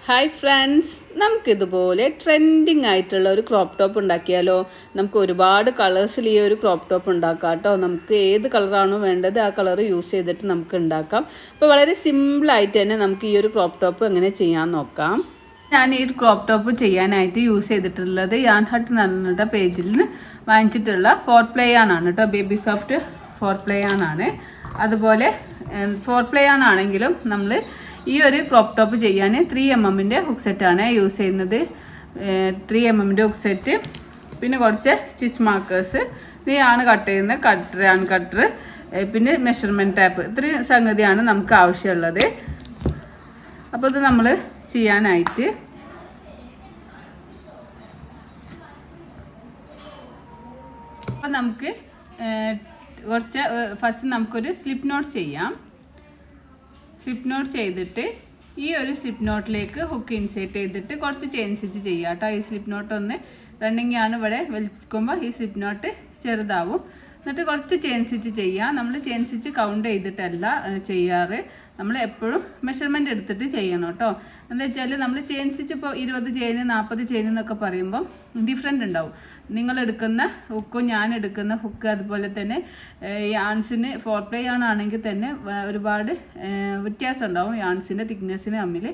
Hi friends, നമുക്കിതുപോലെ trending ആയിട്ടുള്ള ഒരു ക്രോപ്പ് ടോപ്പ് ഉണ്ടാക്കിയാലോ? നമുക്ക് ഒരുപാട് കളേഴ്സിൽ ഈ ഒരു ക്രോപ്പ് ടോപ്പ് ഉണ്ടാക്കാം കേട്ടോ. നമുക്ക് ഏത് കളറാണോ വേണ്ടത് ആ കളർ യൂസ് ചെയ്തിട്ട് നമുക്ക് ഉണ്ടാക്കാം. അപ്പോൾ വളരെ സിമ്പിളായിട്ട് തന്നെ നമുക്ക് ഈ ഒരു ക്രോപ്പ് ടോപ്പ് എങ്ങനെ ചെയ്യാൻ നോക്കാം. ഞാൻ ഈ ക്രോപ്പ് ടോപ്പ് ചെയ്യാനായിട്ട് യൂസ് ചെയ്തിട്ടുള്ളത് യാൺ ഹട്ട് എന്ന് പറഞ്ഞിട്ട് പേജിൽ നിന്ന് വാങ്ങിച്ചിട്ടുള്ള 4 പ്ലേ ആണ് കേട്ടോ. ബേബി സോഫ്റ്റ് 4 പ്ലേ ആണ്. അതുപോലെ 4 പ്ലേ ആണെങ്കിലും നമ്മൾ ഈ ഒരു ക്രോപ്പ് ടോപ്പ് ചെയ്യാൻ 3mm ഹുക്ക് സെറ്റാണ് യൂസ് ചെയ്യുന്നത്. 3mm ഹുക്ക് സെറ്റ്, പിന്നെ കുറച്ച് സ്റ്റിച്ച് മാർക്കേഴ്സ്, ഇനിയാണ് കട്ട് ചെയ്യുന്നത് കട്ടർ, പിന്നെ മെഷർമെൻറ്റ് ടാപ്പ്. ഇത്രയും സംഗതിയാണ് നമുക്ക് ആവശ്യമുള്ളത്. അപ്പോൾ ഇത് നമ്മൾ ചെയ്യാനായിട്ട് അപ്പോൾ നമുക്ക് കുറച്ച് ഫസ്റ്റ് നമുക്കൊരു സ്ലിപ്പ് നോട്ട് ചെയ്യാം. സ്ലിപ്പ് നോട്ട് ചെയ്തിട്ട് ഈ ഒരു സ്ലിപ്പ് നോട്ടിലേക്ക് ഹുക്ക് ഇൻസേർട്ട് ചെയ്തിട്ട് കുറച്ച് ചെയിൻ സ്റ്റിച്ച് ചെയ്യാം കേട്ടോ. ഈ സ്ലിപ്പ് നോട്ട് ഒന്ന് റണ്ണിങ് ആണ്, ഇവിടെ വലിക്കുമ്പോൾ ഈ സ്ലിപ്പ് നോട്ട് ചെറുതാവും. എന്നിട്ട് കുറച്ച് ചെയിൻ സ്റ്റിച്ച് ചെയ്യാം. നമ്മൾ ചെയിൻ സ്റ്റിച്ച് കൗണ്ട് ചെയ്തിട്ടല്ല ചെയ്യാറ്, നമ്മൾ എപ്പോഴും മെഷർമെൻറ്റ് എടുത്തിട്ട് ചെയ്യണം കേട്ടോ. എന്താ വെച്ചാൽ നമ്മൾ ചെയിൻ സ്റ്റിച്ച് ഇപ്പോൾ 20 ചെയിൻ 40 ചെയിൻ എന്നൊക്കെ പറയുമ്പം ഡിഫറെൻ്റ് ഉണ്ടാവും. നിങ്ങൾ എടുക്കുന്ന ഹുക്കും ഞാൻ എടുക്കുന്ന ഹുക്ക്, അതുപോലെ തന്നെ യാൺസിന് 4 പ്ലേ ആണെങ്കിൽ തന്നെ ഒരുപാട് വ്യത്യാസം ഉണ്ടാവും യാൺസിൻ്റെ തിക്നെസ്സിന് തമ്മിൽ.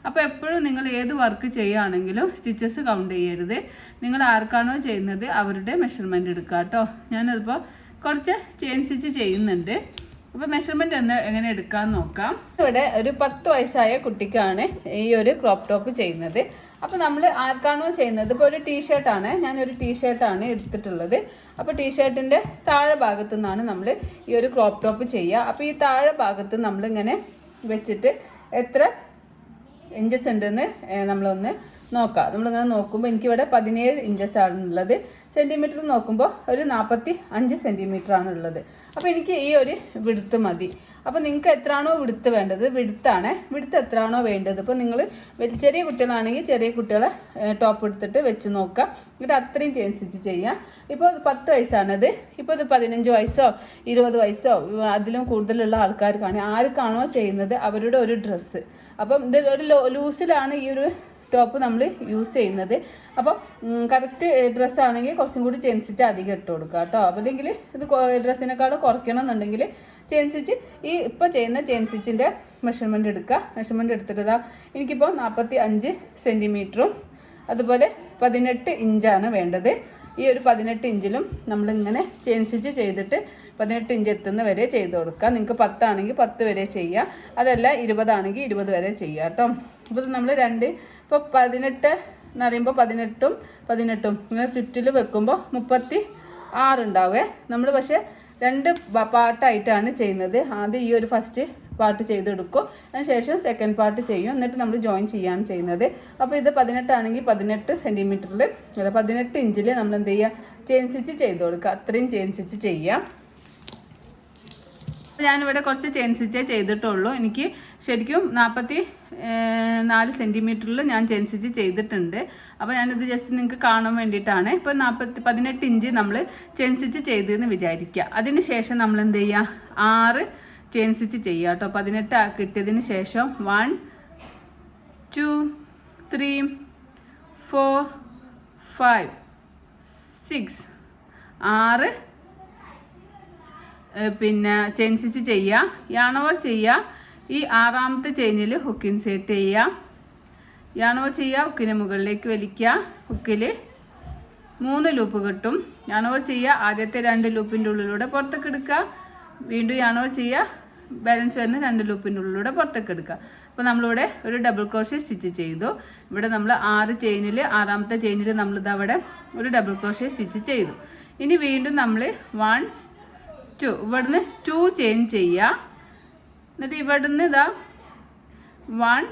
അപ്പോൾ എപ്പോഴും നിങ്ങൾ ഏത് വർക്ക് ചെയ്യുകയാണെങ്കിലും സ്റ്റിച്ചസ് കൗണ്ട് ചെയ്യരുത്. നിങ്ങൾ ആർക്കാണോ ചെയ്യുന്നത് അവരുടെ മെഷർമെൻറ്റ് എടുക്കുക കേട്ടോ. ഞാനതിപ്പോൾ കുറച്ച് ചെയിൻ സ്റ്റിച്ച് ചെയ്യുന്നുണ്ട്. അപ്പോൾ മെഷർമെൻറ്റ് എങ്ങനെ എടുക്കാമെന്ന് നോക്കാം. ഇവിടെ ഒരു 10 വയസ്സായ കുട്ടിക്കാണ് ഈ ഒരു ക്രോപ്പ് ടോപ്പ് ചെയ്യുന്നത്. അപ്പോൾ നമ്മൾ ആർക്കാണോ ചെയ്യുന്നത്, ഇപ്പോൾ ഒരു ടീഷർട്ടാണ്, ഞാനൊരു ടീഷർട്ടാണ് എടുത്തിട്ടുള്ളത്. അപ്പോൾ ടീഷർട്ടിൻ്റെ താഴെ ഭാഗത്തു നിന്നാണ് നമ്മൾ ഈ ഒരു ക്രോപ്പ് ടോപ്പ് ചെയ്യുക. അപ്പോൾ ഈ താഴെ ഭാഗത്ത് നമ്മളിങ്ങനെ വെച്ചിട്ട് എത്ര ഇഞ്ചസ് ഉണ്ടെന്ന് നമ്മളൊന്ന് നോക്കാം. നമ്മളിങ്ങനെ നോക്കുമ്പോൾ എനിക്കിവിടെ 17 ഇഞ്ചസ് ആണുള്ളത്. സെൻറ്റിമീറ്റർ നോക്കുമ്പോൾ ഒരു 45 സെൻറ്റിമീറ്റർ ആണുള്ളത്. അപ്പോൾ എനിക്ക് ഈ ഒരു വിടുത്ത് മതി. അപ്പോൾ നിങ്ങൾക്ക് എത്രയാണോ വിടുത്ത് വേണ്ടത്, വിടുത്ത് എത്രയാണോ വേണ്ടത്. ഇപ്പോൾ നിങ്ങൾ ചെറിയ കുട്ടികളാണെങ്കിൽ ചെറിയ കുട്ടികളെ ടോപ്പ് എടുത്തിട്ട് വെച്ച് നോക്കുക. എന്നിട്ട് അത്രയും ചെയിൻ സ്റ്റിച്ച് ചെയ്യാം. ഇപ്പോൾ 10 വയസ്സാണത്. ഇപ്പോൾ ഇത് 15 വയസ്സോ 20 വയസ്സോ അതിലും കൂടുതലുള്ള ആൾക്കാർക്കാണ്, ആർക്കാണോ ചെയ്യുന്നത് അവരുടെ ഒരു ഡ്രസ്സ്. അപ്പം ഇത് ഒരു ലൂസിലാണ് ഈ ഒരു ടോപ്പ് നമ്മൾ യൂസ് ചെയ്യുന്നത്. അപ്പം കറക്റ്റ് ഡ്രസ്സാണെങ്കിൽ കുറച്ചും കൂടി ചെയിൻ സ്റ്റിച്ച് അധികം ഇട്ട് കൊടുക്കുക കേട്ടോ. അപ്പോൾ അല്ലെങ്കിൽ ഇത് ഡ്രസ്സിനേക്കാളും കുറയ്ക്കണം എന്നുണ്ടെങ്കിൽ ചെയിൻ സ്റ്റിച്ച് ഈ ഇപ്പോൾ ചെയ്യുന്ന ചെയിൻ സ്റ്റിച്ചിൻ്റെ മെഷർമെൻറ്റ് എടുക്കുക. മെഷർമെൻറ്റ് എടുത്തിട്ട് എനിക്കിപ്പോൾ 45 സെൻറ്റിമീറ്ററും അതുപോലെ 18 ഇഞ്ചാണ് വേണ്ടത്. ഈ ഒരു 18 ഇഞ്ചിലും നമ്മളിങ്ങനെ ചെയിൻ സ്റ്റിച്ച് ചെയ്തിട്ട് 18 ഇഞ്ച് എത്തുന്ന വരെ ചെയ്ത് കൊടുക്കുക. നിങ്ങൾക്ക് 10 ആണെങ്കിൽ 10 വരെ ചെയ്യുക, അതല്ല 20 ആണെങ്കിൽ 20 വരെ ചെയ്യുക കേട്ടോ. അപ്പോൾ നമ്മൾ ഇപ്പോൾ 18 എന്ന് പറയുമ്പോൾ 18 ഇങ്ങനെ ചുറ്റിൽ വെക്കുമ്പോൾ 36 ഉണ്ടാവേ. നമ്മൾ പക്ഷേ 2 പാർട്ടായിട്ടാണ് ചെയ്യുന്നത്. ആദ്യം ഈ ഒരു ഫസ്റ്റ് പാർട്ട് ചെയ്തെടുക്കും, അതിന് ശേഷം സെക്കൻഡ് പാർട്ട് ചെയ്യും, എന്നിട്ട് നമ്മൾ ജോയിൻ ചെയ്യാണ് ചെയ്യുന്നത്. അപ്പോൾ ഇത് 18 ആണെങ്കിൽ 18 സെൻറ്റിമീറ്ററിൽ 18 ഇഞ്ചിൽ നമ്മൾ എന്ത് ചെയ്യുക, ചെയിൻ സ്റ്റിച്ച് ചെയ്ത് കൊടുക്കുക. അത്രയും ചെയിൻ സ്റ്റിച്ച് ചെയ്യാം. ഞാനിവിടെ കുറച്ച് ചെയിൻ സ്റ്റിച്ചേ ചെയ്തിട്ടുള്ളൂ. എനിക്ക് ശരിക്കും 44 സെൻറ്റിമീറ്ററിൽ ഞാൻ ചെയിൻ സ്റ്റിച്ച് ചെയ്തിട്ടുണ്ട്. അപ്പോൾ ഞാനിത് ജസ്റ്റ് നിങ്ങൾക്ക് കാണാൻ വേണ്ടിയിട്ടാണ്. ഇപ്പോൾ 18 ഇഞ്ച് നമ്മൾ ചെയിൻ സ്റ്റിച്ച് ചെയ്തതെന്ന് വിചാരിക്കുക. അതിന് ശേഷം നമ്മൾ എന്ത് ചെയ്യുക, 6 ചെയിൻ സ്റ്റിച്ച് ചെയ്യുക കേട്ടോ. 18 കിട്ടിയതിന് ശേഷം 1 2 3 4 5 6 6 പിന്നെ ചെയിൻ സ്റ്റിച്ച് ചെയ്യുക. യാണോവർ ചെയ്യുക. ഈ 6ാമത്തെ ചെയിനിൽ ഹുക്ക് ഇൻസേർട്ട് ചെയ്യുക. യാണോവർ ചെയ്യുക, ഹുക്കിനെ മുകളിലേക്ക് വലിക്കുക. ഹുക്കിൽ 3 ലൂപ്പ് കിട്ടും. യാണോവർ ചെയ്യുക, ആദ്യത്തെ 2 ലൂപ്പിൻ്റെ ഉള്ളിലൂടെ പുറത്തേക്ക് എടുക്കുക. വീണ്ടും യാണോവർ ചെയ്യുക, ബാലൻസ് വരുന്ന 2 ലൂപ്പിൻ്റെ ഉള്ളിലൂടെ പുറത്തേക്ക് എടുക്കുക. അപ്പോൾ നമ്മളിവിടെ ഒരു ഡബിൾ ക്രോഷ്യ സ്റ്റിച്ച് ചെയ്തു. ഇവിടെ നമ്മൾ 6 ചെയിനിൽ 6ാമത്തെ ചെയിനിൽ നമ്മളിത് അവിടെ ഒരു ഡബിൾ ക്രോഷ്യ സ്റ്റിച്ച് ചെയ്തു. ഇനി വീണ്ടും നമ്മൾ 1 2 ഇവിടുന്ന് 2 ചെയിൻ ചെയ്യുക. എന്നിട്ട് ഇവിടുന്ന് 1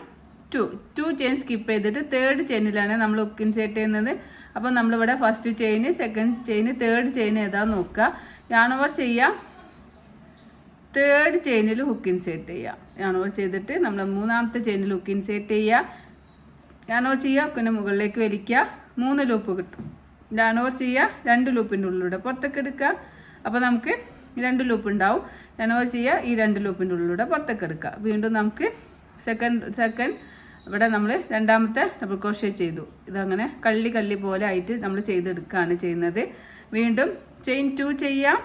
2 ചെയിൻ സ്കിപ്പ് ചെയ്തിട്ട് 3rd ചെയിനിലാണ് നമ്മൾ ഹുക്ക് ഇൻസേർട്ട് ചെയ്യുന്നത്. അപ്പോൾ നമ്മളിവിടെ first chain, second chain, 3rd chain ഏതാന്ന് നോക്കുക. യാണോവർ ചെയ്യുക, 3rd ചെയിനിൽ ഹുക്ക് ഇൻസേർട്ട് ചെയ്യുക. യാണോവർ ചെയ്തിട്ട് നമ്മൾ 3ാമത്തെ ചെയിനിൽ ഹുക്ക് ഇൻസേർട്ട് ചെയ്യുക. യാണോവർ ചെയ്യുക, ഹുക്കിൻ്റെ മുകളിലേക്ക് വലിക്കുക. 3 ലൂപ്പ് കിട്ടും. യാണോവർ ചെയ്യുക, 2 ലൂപ്പിൻ്റെ ഉള്ളിലൂടെ പുറത്തേക്ക് എടുക്കുക. അപ്പോൾ നമുക്ക് 2 ലൂപ്പ് ഉണ്ടാവും. യാണോവർ ചെയ്യുക, ഈ 2 ലൂപ്പിൻ്റെ ഉള്ളിലൂടെ പുറത്തേക്ക് എടുക്കുക. വീണ്ടും നമുക്ക് സെക്കൻഡ് ഇവിടെ നമ്മൾ രണ്ടാമത്തെ ഡബിൾ ക്രോഷേ ചെയ്തു. ഇതങ്ങനെ കള്ളി കള്ളി പോലെ ആയിട്ട് നമ്മൾ ചെയ്തെടുക്കുകയാണ് ചെയ്യുന്നത്. വീണ്ടും ചെയിൻ 2 ചെയ്യാം,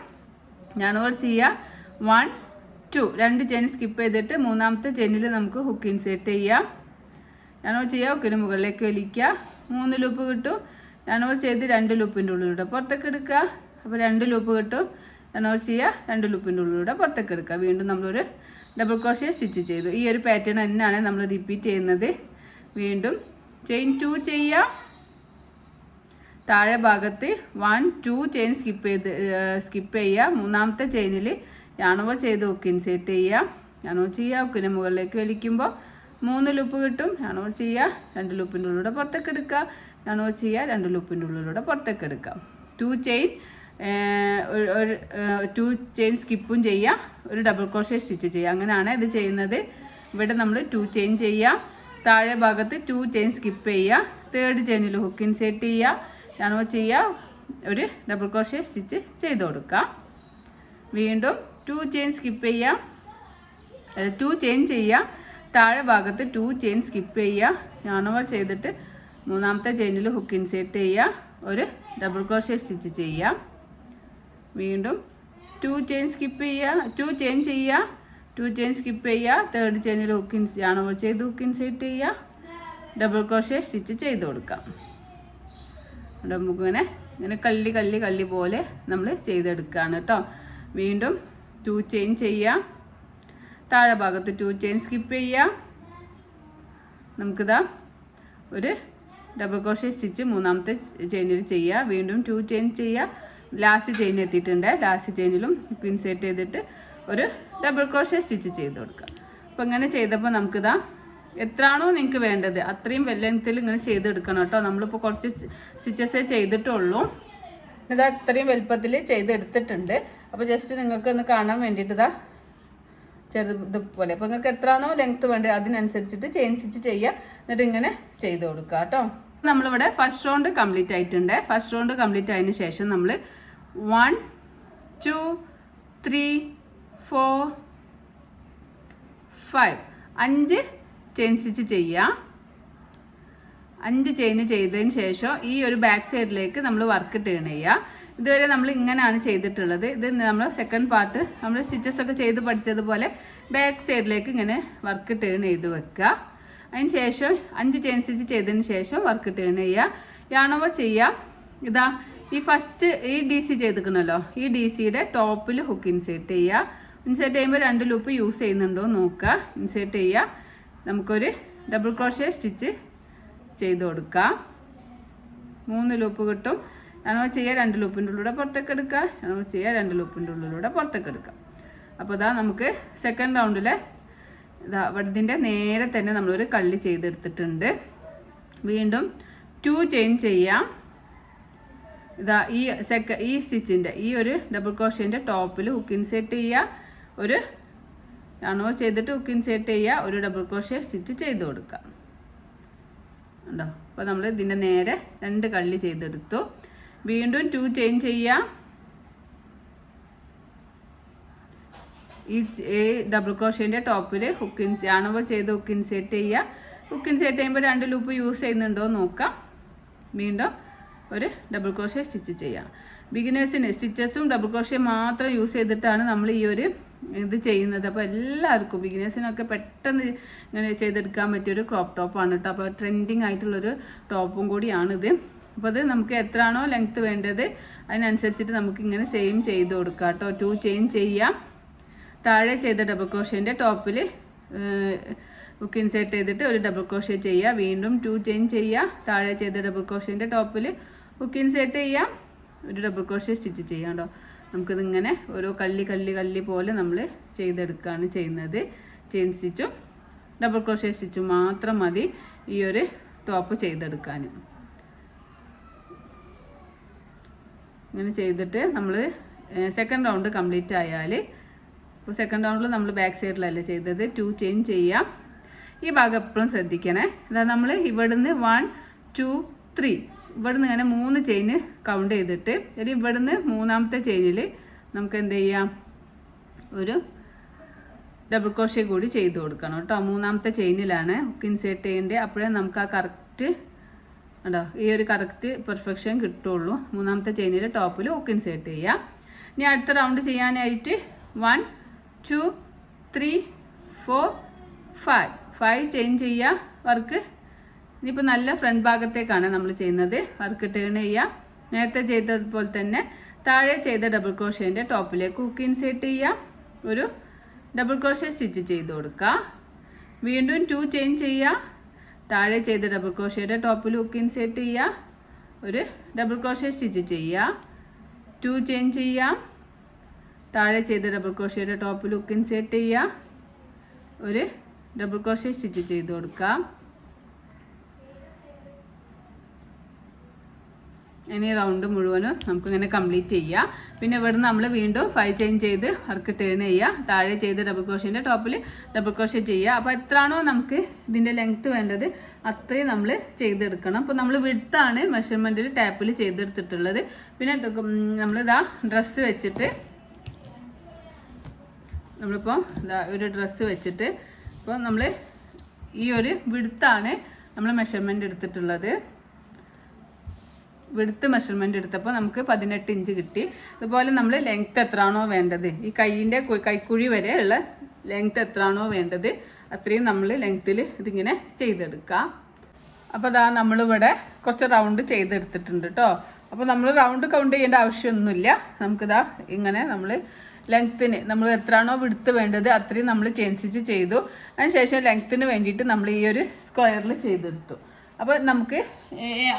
ഞാൻ ഓവർ ചെയ്യുക, 1 2 2 ചെയിൻ സ്കിപ്പ് ചെയ്തിട്ട് മൂന്നാമത്തെ ചെയിനിൽ നമുക്ക് ഹുക്ക് ഇൻസേർട്ട് ചെയ്യാം. ഞാൻ ഓവർ ചെയ്യുക, ഹുക്കിന് മുകളിലേക്ക് വലിക്കുക, 3 ലൂപ്പ് കിട്ടും. ഞാൻ ഓവർ ചെയ്ത് 2 ലൂപ്പിൻ്റെ ഉള്ളിലൂടെ പുറത്തേക്ക് എടുക്കുക. അപ്പോൾ 2 ലൂപ്പ് കിട്ടും. ഞാൻ ഓവർ ചെയ്യുക, 2 ലൂപ്പിൻ്റെ ഉള്ളിലൂടെ പുറത്തേക്ക് എടുക്കുക. വീണ്ടും നമ്മളൊരു ഡബിൾ ക്രോഷേ സ്റ്റിച്ച് ചെയ്തു. ഈ ഒരു പാറ്റേൺ തന്നെയാണ് നമ്മൾ റിപ്പീറ്റ് ചെയ്യുന്നത്. വീണ്ടും ചെയിൻ 2 ചെയ്യുക, താഴെ ഭാഗത്ത് 1 2 ചെയിൻ സ്കിപ്പ് ചെയ്യുക. മൂന്നാമത്തെ ചെയിനിൽ യാണോവർ ചെയ്ത് ഹുക്ക് ഇൻസേർട്ട് ചെയ്യുക. യാണോവർ ചെയ്യുക, ഹുക്കിനെ മുകളിലേക്ക് വലിക്കുമ്പോൾ 3 ലൂപ്പ് കിട്ടും. യാണോവർ ചെയ്യുക, 2 ലൂപ്പിൻ്റെ ഉള്ളിലൂടെ പുറത്തേക്ക് എടുക്കുക. യാണോവർ ചെയ്യുക, 2 ലൂപ്പിൻ്റെ ഉള്ളിലൂടെ പുറത്തേക്ക് എടുക്കുക. 2 ചെയിൻ സ്കിപ്പും ചെയ്യുക, ഒരു ഡബിൾ ക്രോഷേ സ്റ്റിച്ച് ചെയ്യുക. അങ്ങനെയാണ് ഇത് ചെയ്യുന്നത്. ഇവിടെ നമ്മൾ 2 ചെയിൻ ചെയ്യുക, താഴെ ഭാഗത്ത് 2 ചെയിൻ സ്കിപ്പ് ചെയ്യുക, 3rd ചെയിനിൽ ഹുക്ക് ഇൻസേർട്ട് ചെയ്യുക. യാണോവർ ചെയ്യുക, ഒരു ഡബിൾ ക്രോഷേ സ്റ്റിച്ച് ചെയ്ത് കൊടുക്കുക. വീണ്ടും 2 ചെയിൻ സ്കിപ്പ് ചെയ്യുക, 2 ചെയിൻ ചെയ്യുക, താഴെ ഭാഗത്ത് 2 ചെയിൻ സ്കിപ്പ് ചെയ്യുക. യാണോവർ ചെയ്തിട്ട് മൂന്നാമത്തെ ചെയിനിൽ ഹുക്ക് ഇൻസേർട്ട് ചെയ്യുക, ഒരു ഡബിൾ ക്രോഷേ സ്റ്റിച്ച് ചെയ്യുക. വീണ്ടും 2 ചെയിൻ സ്കിപ്പ് ചെയ്യുക, 2 ചെയിൻ ചെയ്യുക, 2 ചെയിൻ സ്കിപ്പ് ചെയ്യുക, 3rd ചെയിനിൽ യാണോവർ ചെയ്ത് ഹുക്ക് ഇൻസേർട്ട് ചെയ്യുക, ഡബിൾ ക്രോഷേ സ്റ്റിച്ച് ചെയ്ത് കൊടുക്കാം. നമുക്കിങ്ങനെ കള്ളി കള്ളി കള്ളി പോലെ നമ്മൾ ചെയ്തെടുക്കുകയാണ് കേട്ടോ. വീണ്ടും 2 ചെയിൻ ചെയ്യുക, താഴെ ഭാഗത്ത് 2 ചെയിൻ സ്കിപ്പ് ചെയ്യുക. നമുക്കിതാ ഒരു ഡബിൾ ക്രോഷേ സ്റ്റിച്ച് മൂന്നാമത്തെ ചെയിനിൽ ചെയ്യുക. വീണ്ടും 2 ചെയിൻ ചെയ്യുക, ലാസ്റ്റ് ചെയിൻ എത്തിയിട്ടുണ്ട്. ലാസ്റ്റ് ചെയിനിലും ഇൻസേർട്ട് ചെയ്തിട്ട് ഒരു ഡബിൾ ക്രോഷേ സ്റ്റിച്ച് ചെയ്ത് കൊടുക്കുക. അപ്പോൾ ഇങ്ങനെ ചെയ്തപ്പോൾ നമുക്കിതാ എത്രയാണോ നിങ്ങൾക്ക് വേണ്ടത് അത്രയും ലെങ്ത്തിൽ ഇങ്ങനെ ചെയ്തെടുക്കണം കേട്ടോ. നമ്മളിപ്പോൾ കുറച്ച് സ്റ്റിച്ചസേ ചെയ്തിട്ടുള്ളൂ. ഇതാ ഇത്രയും വലുപ്പത്തിൽ ചെയ്തെടുത്തിട്ടുണ്ട്. അപ്പോൾ ജസ്റ്റ് നിങ്ങൾക്ക് ഒന്ന് കാണാൻ വേണ്ടിയിട്ട് ഇതാ ചെറുതുപോലെ. അപ്പോൾ നിങ്ങൾക്ക് എത്രയാണോ ലെങ്ത്ത് വേണ്ടത് അതിനനുസരിച്ചിട്ട് ചെയിൻ സ്റ്റിച്ച് ചെയ്യുക. എന്നിട്ട് ഇങ്ങനെ ചെയ്ത് കൊടുക്കുക കേട്ടോ. നമ്മളിവിടെ ഫസ്റ്റ് റൗണ്ട് കംപ്ലീറ്റ് ആയിട്ടുണ്ട്. ഫസ്റ്റ് റൗണ്ട് കംപ്ലീറ്റ് ആയതിനു ശേഷം നമ്മൾ 1 2 3 4 5 5 ചെയിൻ സ്റ്റിച്ച് ചെയ്യുക. 5 ചെയിൻ ചെയ്തതിന് ശേഷം ഈ ഒരു ബാക്ക് സൈഡിലേക്ക് നമ്മൾ വർക്ക് ടേൺ ചെയ്യുക. ഇതുവരെ നമ്മൾ ഇങ്ങനെയാണ് ചെയ്തിട്ടുള്ളത്. ഇത് നമ്മൾ സെക്കൻഡ് പാർട്ട് നമ്മൾ സ്റ്റിച്ചസ് ഒക്കെ ചെയ്ത് പഠിച്ചതുപോലെ ബാക്ക് സൈഡിലേക്ക് ഇങ്ങനെ വർക്ക് ടേൺ ചെയ്ത് വെക്കുക. അതിന് ശേഷം 5 ചെയിൻ സ്റ്റിച്ച് ചെയ്തതിന് ശേഷം വർക്ക് ടേൺ ചെയ്യുക, യാണോവർ ചെയ്യുക. ഇതാ ഈ ഫസ്റ്റ് ഈ DC ചെയ്തിരിക്കണല്ലോ, ഈ DCയുടെ ടോപ്പിൽ ഹുക്ക് ഇൻസേർട്ട് ചെയ്യുക. ഇൻസേർട്ട് ചെയ്യുമ്പോൾ 2 ലൂപ്പ് യൂസ് ചെയ്യുന്നുണ്ടോ നോക്കുക. ഇൻസേർട്ട് ചെയ്യുക, നമുക്കൊരു ഡബിൾ ക്രോഷേ സ്റ്റിച്ച് ചെയ്ത് കൊടുക്കുക. 3 ലൂപ്പ് കിട്ടും. യാണോവർ ചെയ്യുക, 2 ലൂപ്പിൻ്റെ ഉള്ളിലൂടെ പുറത്തേക്ക് എടുക്കുക. യാണോവർ ചെയ്യുക, 2 ലൂപ്പിൻ്റെ ഉള്ളിലൂടെ പുറത്തേക്ക് എടുക്കുക. അപ്പോൾ ഇതാ നമുക്ക് സെക്കൻഡ് റൗണ്ടിലെ ഇതാ ഇതിൻ്റെ നേരെ തന്നെ നമ്മളൊരു കള്ളി ചെയ്തെടുത്തിട്ടുണ്ട്. വീണ്ടും 2 ചെയിൻ ചെയ്യാം. ഇതാ ഈ സ്റ്റിച്ചിൻ്റെ ഈ ഒരു ഡബിൾ ക്രോഷേൻ്റെ ടോപ്പിൽ ഹുക്ക് ഇൻസേർട്ട് ചെയ്യുക, ഒരു യാണോവർ ചെയ്തിട്ട് ഹുക്ക് ഇൻസേർട്ട് ചെയ്യുക, ഒരു ഡബിൾ ക്രോഷേ സ്റ്റിച്ച് ചെയ്ത് കൊടുക്കുക. ഉണ്ടോ? അപ്പോൾ നമ്മൾ ഇതിൻ്റെ നേരെ 2 കള്ളി ചെയ്തെടുത്തു. വീണ്ടും 2 ചെയിൻ ചെയ്യുക. ഈ ഡബിൾ ക്രോഷേൻ്റെ ടോപ്പിൽ യാണോവർ ചെയ്ത് ഹുക്ക് ഇൻസേർട്ട് ചെയ്യുക. ഹുക്ക് ഇൻസേർട്ട് ചെയ്യുമ്പോൾ 2 ലൂപ്പ് യൂസ് ചെയ്യുന്നുണ്ടോ നോക്കാം. വീണ്ടും ഒരു ഡബിൾ ക്രോഷേ സ്റ്റിച്ച് ചെയ്യാം. ബിഗിനേഴ്സിന് സ്റ്റിച്ചസും ഡബിൾ ക്രോഷേ മാത്രം യൂസ് ചെയ്തിട്ടാണ് നമ്മൾ ഈ ഒരു ഇത് ചെയ്യുന്നത്. അപ്പോൾ എല്ലാവർക്കും ബിഗിനേഴ്സിനൊക്കെ പെട്ടെന്ന് ഇങ്ങനെ ചെയ്തെടുക്കാൻ പറ്റിയൊരു ക്രോപ്പ് ടോപ്പാണ് കേട്ടോ. അപ്പോൾ ട്രെൻഡിങ് ആയിട്ടുള്ളൊരു ടോപ്പും കൂടിയാണിത്. അപ്പോൾ അത് നമുക്ക് എത്രയാണോ ലെങ്ത്ത് വേണ്ടത് അതിനനുസരിച്ചിട്ട് നമുക്ക് ഇങ്ങനെ സെയിം ചെയ്ത് കൊടുക്കാം കേട്ടോ. 2 ചെയിൻ ചെയ്യാം. താഴെ ചെയ്ത ഡബിൾ ക്രോഷേൻ്റെ ടോപ്പിൽ ഹുക്ക് ഇൻസേർട്ട് ചെയ്തിട്ട് ഒരു ഡബിൾ ക്രോഷേ ചെയ്യുക. വീണ്ടും 2 ചെയിൻ ചെയ്യുക. താഴെ ചെയ്ത ഡബിൾ ക്രോഷേൻ്റെ ടോപ്പിൽ ഹുക്ക് ഇൻസേർട്ട് ചെയ്യാം, ഒരു ഡബിൾ ക്രോഷേ സ്റ്റിച്ച് ചെയ്യാം കേട്ടോ. നമുക്കിതിങ്ങനെ ഓരോ കള്ളി കള്ളി കള്ളി പോലെ നമ്മൾ ചെയ്തെടുക്കുകയാണ് ചെയ്യുന്നത്. ചെയിൻ സ്റ്റിച്ചും ഡബിൾ ക്രോഷേ സ്റ്റിച്ചും മാത്രം മതി ഈ ഒരു ടോപ്പ് ചെയ്തെടുക്കാൻ. ഇങ്ങനെ ചെയ്തിട്ട് നമ്മൾ സെക്കൻഡ് റൗണ്ട് കംപ്ലീറ്റ് ആയാൽ, ഇപ്പോൾ സെക്കൻഡ് റൗണ്ടിൽ നമ്മൾ ബാക്ക് സൈഡിലല്ലേ ചെയ്തത്, 2 ചെയിൻ ചെയ്യാം. ഈ ഭാഗം എപ്പോഴും ശ്രദ്ധിക്കണേ. അതായത് നമ്മൾ ഇവിടുന്ന് 1 2 3 ഇവിടുന്ന് ഇങ്ങനെ 3 ചെയിന് കൗണ്ട് ചെയ്തിട്ട് ഇവിടുന്ന് മൂന്നാമത്തെ ചെയിനിൽ നമുക്ക് എന്ത് ചെയ്യാം, ഒരു ഡബിൾ ക്രോഷ്യ കൂടി ചെയ്ത് കൊടുക്കണം കേട്ടോ. മൂന്നാമത്തെ ചെയിനിലാണ് ഹുക്ക് ഇൻസേർട്ട് ചെയ്യേണ്ടത്. അപ്പോഴേ നമുക്ക് ആ കറക്റ്റ് കേട്ടോ ഈ ഒരു കറക്റ്റ് പെർഫെക്ഷൻ കിട്ടുള്ളൂ. മൂന്നാമത്തെ ചെയിനിൽ ടോപ്പിൽ ഹുക്ക് ഇൻസേർട്ട് ചെയ്യുക. ഇനി അടുത്ത റൗണ്ട് ചെയ്യാനായിട്ട് 1 2 3 4 5 ചെയിൻ ചെയ്യുക വർക്ക്. ഇനിയിപ്പോൾ നല്ല ഫ്രണ്ട് ഭാഗത്തേക്കാണ് നമ്മൾ ചെയ്യുന്നത്. വർക്ക് ടേൺ ചെയ്യുക. നേരത്തെ ചെയ്തതുപോലെ തന്നെ താഴെ ചെയ്ത ഡബിൾ ക്രോഷ്യേൻ്റെ ടോപ്പിലേക്ക് ഹുക്ക് ഇൻസേർട്ട് ചെയ്യുക. ഒരു ഡബിൾ ക്രോഷ്യ സ്റ്റിച്ച് ചെയ്ത് കൊടുക്കുക. വീണ്ടും 2 ചെയിൻ ചെയ്യുക. താഴെ ചെയ്ത ഡബിൾ ക്രോഷ്യയുടെ ടോപ്പിൽ ഹുക്ക് ഇൻസേർട്ട് ചെയ്യുക. ഒരു ഡബിൾ ക്രോഷ്യ സ്റ്റിച്ച് ചെയ്യുക. 2 ചെയിൻ ചെയ്യുക. താഴെ ചെയ്ത ഡബിൾ ക്രോഷ്യയുടെ ടോപ്പിൽ ഹുക്ക് ഇൻസേർട്ട് ചെയ്യുക. ഒരു ഡബിൾ ക്രോഷ്യ സ്റ്റിച്ച് ചെയ്ത് കൊടുക്കുക. ഇനി റൗണ്ട് മുഴുവനും നമുക്കിങ്ങനെ കംപ്ലീറ്റ് ചെയ്യാം. പിന്നെ ഇവിടെ നമ്മൾ വീണ്ടും 5 ചെയിൻ ചെയ്ത് വർക്ക് ടേൺ ചെയ്യുക. താഴെ ചെയ്ത് ഡബിൾ ക്രോഷ്യൻ്റെ ടോപ്പിൽ ഡബിൾ ക്രോഷ്യ ചെയ്യുക. അപ്പോൾ എത്രയാണോ നമുക്ക് ഇതിൻ്റെ ലെങ്ത്ത് വേണ്ടത് അത്രയും നമ്മൾ ചെയ്തെടുക്കണം. അപ്പോൾ നമ്മൾ വിഡ്ത്താണ് മെഷർമെൻറ്റിൽ ടാപ്പിൽ ചെയ്തെടുത്തിട്ടുള്ളത്. പിന്നെ നമ്മളിതാ ഡ്രസ്സ് വെച്ചിട്ട് നമ്മളിപ്പോൾ ഇതാ ഒരു ഡ്രസ്സ് വെച്ചിട്ട് ഇപ്പോൾ നമ്മൾ ഈ ഒരു വിഡ്ത്താണ് നമ്മൾ മെഷർമെൻറ്റ് എടുത്തിട്ടുള്ളത്. വിടുത്ത് മെഷർമെൻറ്റ് എടുത്തപ്പോൾ നമുക്ക് 18 ഇഞ്ച് കിട്ടി. അതുപോലെ നമ്മൾ ലെങ്ത്ത് എത്രയാണോ വേണ്ടത് ഈ കൈയിൻ്റെ കൈക്കുഴി വരെ ഉള്ള ലെങ്ത്ത് എത്രയാണോ വേണ്ടത് അത്രയും നമ്മൾ ലെങ്ത്തിൽ ഇതിങ്ങനെ ചെയ്തെടുക്കാം. അപ്പോൾ അതാ നമ്മളിവിടെ കുറച്ച് റൗണ്ട് ചെയ്തെടുത്തിട്ടുണ്ട് കേട്ടോ. അപ്പോൾ നമ്മൾ റൗണ്ട് കൗണ്ട് ചെയ്യേണ്ട ആവശ്യമൊന്നുമില്ല. നമുക്കിതാ ഇങ്ങനെ നമ്മൾ ലെങ്ത്തിന് നമ്മൾ എത്രയാണോ വിടുത്ത് വേണ്ടത് അത്രയും നമ്മൾ ചേഞ്ച് ചെയ്തു. അതിനുശേഷം ലെങ്ത്തിന് വേണ്ടിയിട്ട് നമ്മൾ ഈ ഒരു സ്ക്വയറിൽ ചെയ്തെടുത്തു. അപ്പോൾ നമുക്ക്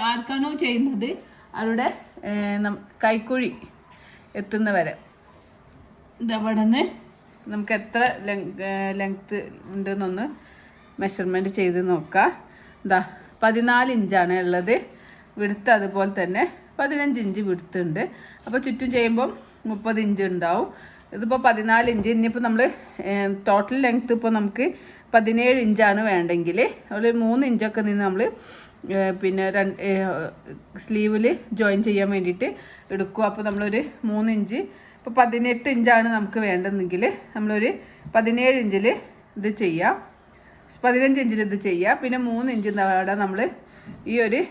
ആർക്കാണോ ചെയ്യുന്നത് അവരുടെ കൈക്കുഴി എത്തുന്ന വരെ ഇതവിടെ നിന്ന് നമുക്ക് എത്ര ലെങ്ത്ത് ഉണ്ടെന്നൊന്ന് മെഷർമെൻറ്റ് ചെയ്ത് നോക്കാം. ഇതാ 14 ഇഞ്ചാണ് ഉള്ളത് വിടുത്ത്. അതുപോലെ തന്നെ 15 ഇഞ്ച് വിടുത്തുണ്ട്. അപ്പോൾ ചുറ്റും ചെയ്യുമ്പം 30 ഇഞ്ച് ഉണ്ടാവും. ഇതിപ്പോൾ 14 ഇഞ്ച്. ഇനിയിപ്പോൾ നമ്മൾ ടോട്ടൽ ലെങ്ത്ത് ഇപ്പോൾ നമുക്ക് 17 ഇഞ്ചാണ് വേണ്ടെങ്കിൽ ഒരു 3 ഇഞ്ചൊക്കെ നിന്ന് നമ്മൾ പിന്നെ സ്ലീവിൽ ജോയിൻ ചെയ്യാൻ വേണ്ടിയിട്ട് എടുക്കും. അപ്പോൾ നമ്മളൊരു 3 ഇഞ്ച് ഇപ്പോൾ 18 ഇഞ്ചാണ് നമുക്ക് വേണ്ടതെങ്കിൽ നമ്മളൊരു 17 ഇഞ്ചിൽ ഇത് ചെയ്യാം. 15 ഇഞ്ചിൽ ഇത് ചെയ്യാം. പിന്നെ 3 ഇഞ്ച് അവിടെ നമ്മൾ ഈ ഒരു